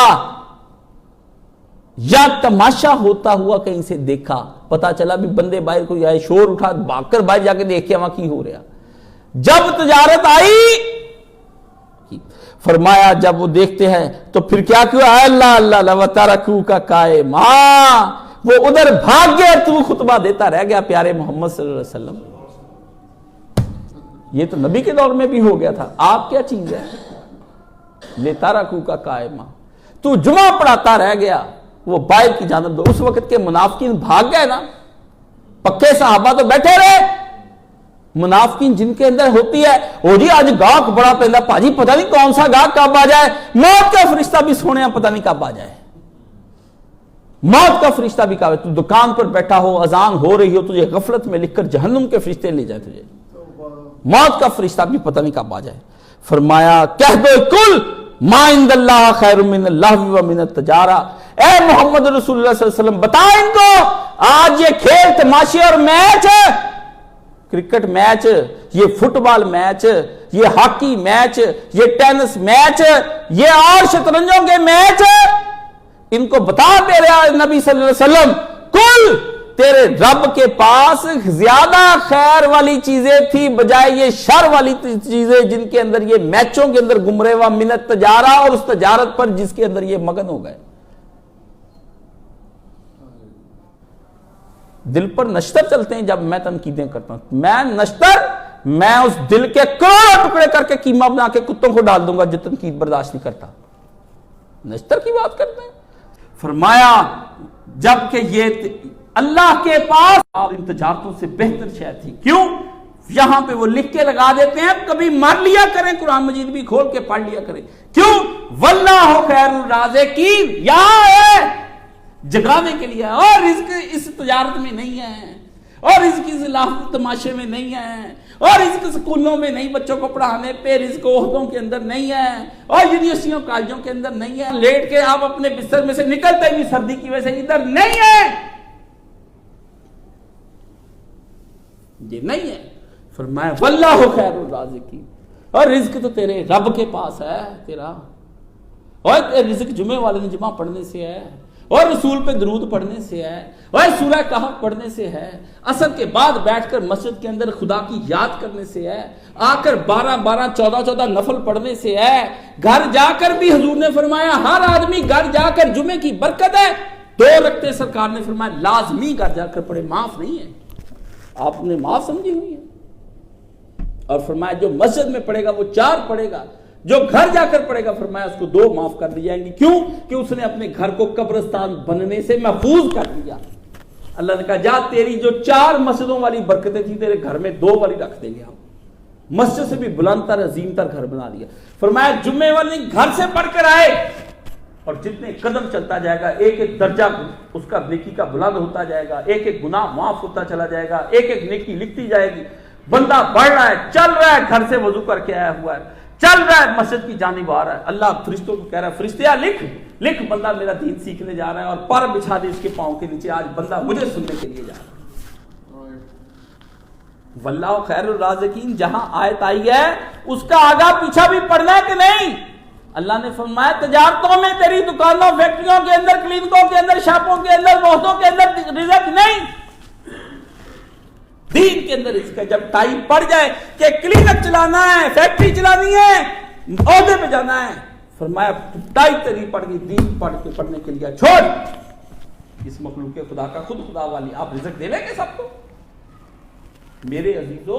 یا تماشا ہوتا ہوا کہیں سے دیکھا، پتا چلا بھی بندے باہر کوئی آئے، شور اٹھا، بھاگ کر باہر جا کے دیکھ کے وہاں کی ہو رہا. جب تجارت آئی، فرمایا جب وہ دیکھتے ہیں تو پھر کیا کیا، اللہ اللہ وَتَرَكُوكَ قَائِمًا، وہ ادھر بھاگ گیا، تو خطبہ دیتا رہ گیا پیارے محمد صلی اللہ علیہ وسلم. یہ تو نبی کے دور میں بھی ہو گیا تھا. آپ کیا چیز ہے، لِتَرَكُوكَ قَائِمًا، تو جمعہ پڑھاتا رہ گیا، وہ باہر کی جانب دو. اس وقت کے منافقین بھاگ گئے نا، پکے صحابہ تو بیٹھے رہے. منافقین جن کے اندر ہوتی ہے، او جی آج گاہک بڑا پہندا، پاجی پتہ نہیں کون سا گاہک کب آ جائے، موت کا فرشتہ بھی سونے پتہ نہیں کب آ جائے. موت کا فرشتہ بھی کہا، تو دکان پر بیٹھا ہو، اذان ہو رہی ہو، تجھے غفلت میں لکھ کر جہنم کے فرشتے لے جائے تجھے. موت کا فرشتہ بھی پتہ نہیں کب آ جائے. فرمایا کہہ دو کل ما عند اللہ خیر من اللہ و من التجارہ. اے محمد رسول اللہ صلی اللہ علیہ وسلم بتا ان کو، آج یہ کھیل تماشے اور میچ، کرکٹ میچ، یہ فٹ بال میچ، یہ ہاکی میچ، یہ ٹینس میچ، یہ اور شطرنجوں کے میچ، ان کو بتا دے رہا نبی صلی اللہ علیہ وسلم، کل تیرے رب کے پاس زیادہ خیر والی چیزیں تھی بجائے یہ شر والی چیزیں جن کے اندر یہ میچوں کے اندر گم رہے، منت تجارہ، اور اس تجارت پر جس کے اندر یہ مگن ہو گئے. دل پر نشتر چلتے ہیں جب میں تنقیدیں کرتا ہوں. میں اس دل کے کروڑوں ٹکڑے کر کے قیمہ بنا کے کتوں کو ڈال دوں گا جو تنقید برداشت نہیں کرتا. نشتر کی بات کرتے ہیں. فرمایا جب کہ یہ اللہ کے پاس ان تجارتوں سے بہتر شے تھی. کیوں؟ یہاں پہ وہ لکھ کے لگا دیتے ہیں، کبھی مر لیا کریں، قرآن مجید بھی کھول کے پڑھ لیا کریں. کیوں؟ واللہ خیر الرازقین، یہاں ہے جگانے کے لیے، اور رزق اس تجارت میں نہیں ہے، اور رزق اس لاف تماشے میں نہیں ہے، اور رزق سکولوں میں نہیں، بچوں کو پڑھانے پہ رزق عہدوں کے اندر نہیں ہے، اور یونیورسٹیوں کالجوں کے اندر نہیں ہے، لیٹ کے آپ اپنے بستر میں سے نکلتے بھی سردی کی وجہ سے ادھر نہیں ہے، یہ نہیں ہے. فرمایا واللہ خیر الرازقین، اور رزق تو تیرے رب کے پاس ہے تیرا، اور رزق جمعے والے نے جمعہ پڑھنے سے ہے، اور رسول پہ درود پڑھنے سے ہے، اور سورہ کہف پڑھنے سے ہے، عصر کے بعد بیٹھ کر مسجد کے اندر خدا کی یاد کرنے سے ہے، آ کر 12 14 نفل پڑھنے سے ہے. گھر جا کر بھی حضور نے فرمایا ہر آدمی گھر جا کر جمعے کی برکت ہے 2 رکعتیں سرکار نے فرمایا لازمی گھر جا کر پڑھے، معاف نہیں ہے. آپ نے معاف سمجھی ہوئی ہے. اور فرمایا جو مسجد میں پڑھے گا وہ 4 پڑھے گا، جو گھر جا کر پڑھے گا فرمایا اس کو 2 معاف کر دی جائیں گی. کیوں؟ کہ اس نے اپنے گھر کو قبرستان بننے سے محفوظ کر دیا. اللہ نے کہا جا تیری جو 4 مسجدوں والی برکتیں تھی تیرے گھر میں 2 والی رکھ دیں گے ہم. مسجد سے بھی بلند تر عظیم تر گھر بنا دیا. فرمایا جمعے والی گھر سے پڑھ کر آئے، اور جتنے قدم چلتا جائے گا ایک ایک درجہ اس کا نیکی کا بلند ہوتا جائے گا، ایک ایک گناہ معاف ہوتا چلا جائے گا، ایک ایک نیکی لکھتی جائے گی. بندہ بڑھ رہا ہے، چل رہا ہے، گھر سے وضو کر کے آیا ہوا ہے، چل رہا ہے مسجد کی جانب آ رہا ہے، اللہ فرشتوں کو کہہ رہا ہے فرشتیا لکھ بندہ میرا دین سیکھنے جا رہا ہے، اور پر بچھا دے اس کے پاؤں کے نیچے، آج بندہ مجھے سننے کے لیے جا رہا ہے. واللہ خیر الرازقین جہاں آیت آئی ہے اس کا آگا پیچھا بھی پڑھنا ہے کہ نہیں؟ اللہ نے فرمایا تجارتوں میں تیری دکانوں، فیکٹریوں کے اندر، کلینکوں کے اندر، شاپوں کے اندر، بہتوں کے اندر رزق نہیں، دین کے اندر اس کا جب ٹائم پڑ جائے کہ کلینک چلانا ہے، فیکٹری چلانی ہے، عہدے پہ جانا ہے، فرمایا ٹائم تیری پڑ گئی دین پڑھنے کے لیے، چھوڑ اس مخلوق خدا کا خود خدا والی آپ رزق دے لیں گے سب کو. میرے عزیزو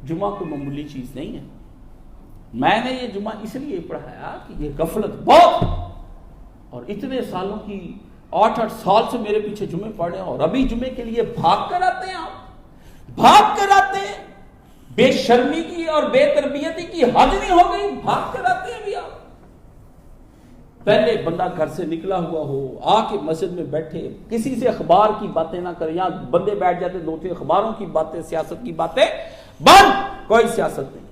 جمعہ کوئی معمولی چیز نہیں ہے. میں نے یہ جمعہ اس لیے پڑھایا کہ یہ غفلت بہت، اور اتنے سالوں کی 8 سال سے میرے پیچھے جمعے پڑھے ہیں، اور ابھی جمعے کے لیے بھاگ کر آتے ہیں، آپ بھاگ کر آتے ہیں. بے شرمی کی اور بے تربیتی کی حد نہیں ہو گئی، بھاگ کر آتے ہیں بھی آپ۔ پہلے بندہ گھر سے نکلا ہوا ہو، آ کے مسجد میں بیٹھے، کسی سے اخبار کی باتیں نہ کرے، یہاں بندے بیٹھ جاتے دو تین اخباروں کی باتیں، سیاست کی باتیں بند، کوئی سیاست نہیں،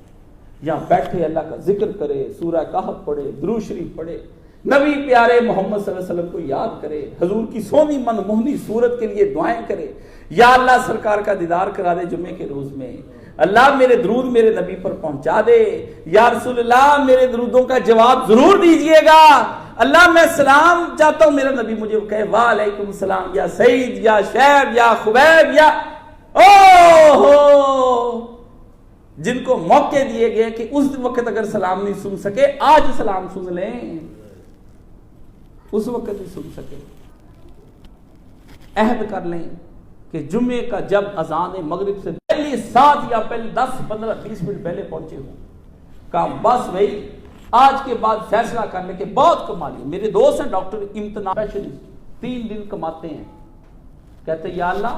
یہاں بیٹھے اللہ کا ذکر کرے، سورہ کہف پڑھے، درود شریف پڑھے، نبی پیارے محمد صلی اللہ علیہ وسلم کو یاد کرے، حضور کی سونی من موہنی صورت کے لیے دعائیں کرے، یا اللہ سرکار کا دیدار کرا دے جمعے کے روز میں، اللہ میرے درود میرے نبی پر پہنچا دے، یا رسول اللہ میرے درودوں کا جواب ضرور دیجئے گا، اللہ میں سلام چاہتا ہوں، میرا نبی مجھے کہے وعلیکم السلام یا سعید یا شعیب یا خبیب یا جن کو موقع دیے گئے کہ اس وقت اگر سلام نہیں سن سکے آج سلام سن لیں، اس وقت نہیں سن سکے عہد کر لیں کہ جمعے کا جب اذان مغرب سے پہلی 7 یا پہلے 10 15 20 منٹ پہلے پہنچے ہوں، کہا بس بھائی آج کے بعد فیصلہ کر لیں کہ بہت کما لیا۔ میرے دوست ہیں ڈاکٹر امتنان اسپیشلسٹ، 3 دن کماتے ہیں، کہتے یا اللہ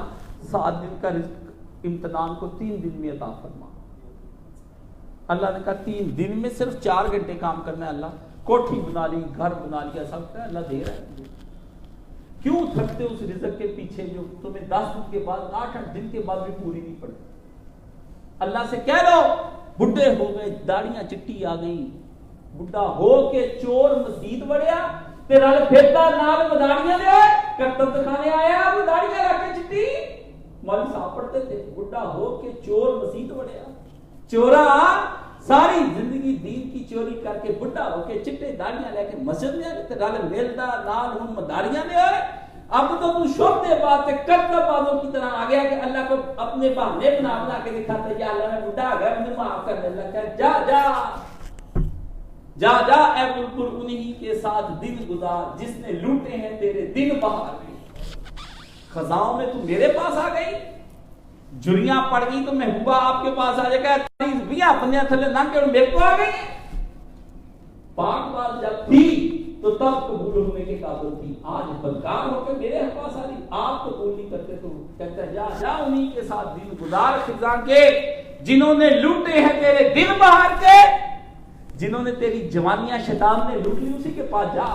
7 دن کا رزق امتنان کو 3 دن میں عطا فرما۔ اللہ نے کہا 3 دن میں صرف 4 گھنٹے کام کرنا ہے، اللہ کوٹھی بنا لی، گھر بنا لیا، سب کا اللہ دے رہا ہے، کیوں تھکتے اس رزق کے پیچھے جو تمہیں 10 دن کے بعد 8 دن کے بعد بھی پوری نہیں پڑتی۔ اللہ سے کہہ دو بڈھے ہو گئے، داڑیاں چٹی آ گئی، بڈھا ہو کے چور مسجد بڑھیا تے نال پھردا نال مداڑیاں دے کرتب دکھانے آیا، وہ داڑیاں رکھ کے چٹی مولوی صاحب پڑھتے تھے، بڈھا ہو کے چور مسجد بڑھیا، چورا ساری زندگی دین کی چوری کر کے بڈھا ہو کے چٹے داڑیاں لے کے مسجد میں آتے نال ویلدا نال ہن مداڑیاں دے ہوئے، اب تو شوبے بات کرتب بازوں کی طرح آ گیا کہ اللہ کو اپنے بہانے بنا کے دکھاتا ہے، یا اللہ میں بڈھا گیا مجھے معاف کر دے، اللہ کہے جا جا جا جا اے بلبل انہی کے ساتھ دن گزار جس نے لوٹے ہیں تیرے دن بہار میں، خزاؤں میں تو میرے پاس آ گئی، جھریاں پڑ گئی تو محبوبہ آپ کے پاس آ جائے گا، بھی اپنے تھلے نہ کہ میرے کو آ گئی، پاک بات جب تھی تو تب قبول ہونے کے قابل تھی، آج بدکار ہو کے میرے پاس آ رہی، آپ قبول نہیں کرتے تو کہتا ہے جا جا انہی کے ساتھ دن گزار خزاں کے جنہوں نے لوٹے ہیں تیرے دن بہار کے، جنہوں نے تیری جوانیاں شیطان نے لوٹ لی، اسی کے پاس جا،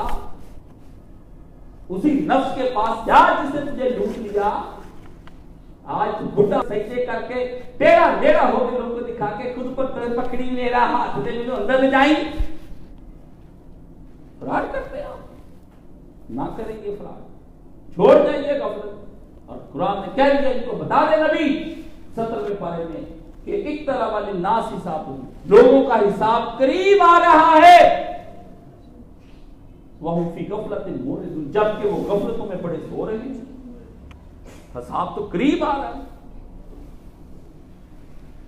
اسی نفس کے پاس جا جس نے تجھے لوٹ لیا۔ آج تو بڈھا سجدے کر کے تیرا میرا ہو کے لوگوں کو دکھا کے خود پر پکڑی میرا ہاتھ دے مجھے اندر لے جائیں، فراڈ کرتے ہیں، نہ کریں گے فراڈ، چھوڑ جائیے غفلت، اور قرآن نے کہہ دیا ان کو بتا دے نبی 17ویں پارے میں کہ اقترب للناس حسابهم، لوگوں کا حساب قریب آ رہا ہے، وَهُمْ فِي غَفْلَةٍ مُعْرِضُونَ، جبکہ وہ غفلتوں میں بڑے سو رہے ہیں، حساب تو قریب آ رہا ہے۔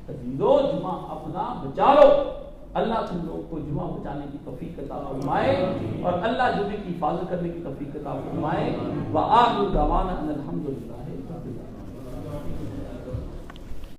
عزیزو جمعہ اپنا بچا لو، اللہ تم لوگ کو جمعہ بچانے کی توفیق عطا فرمائے، اور اللہ جمعے کی حفاظت کرنے کی توفیق عطا فرمائے، وآخر دعوانا ان الحمدللہ۔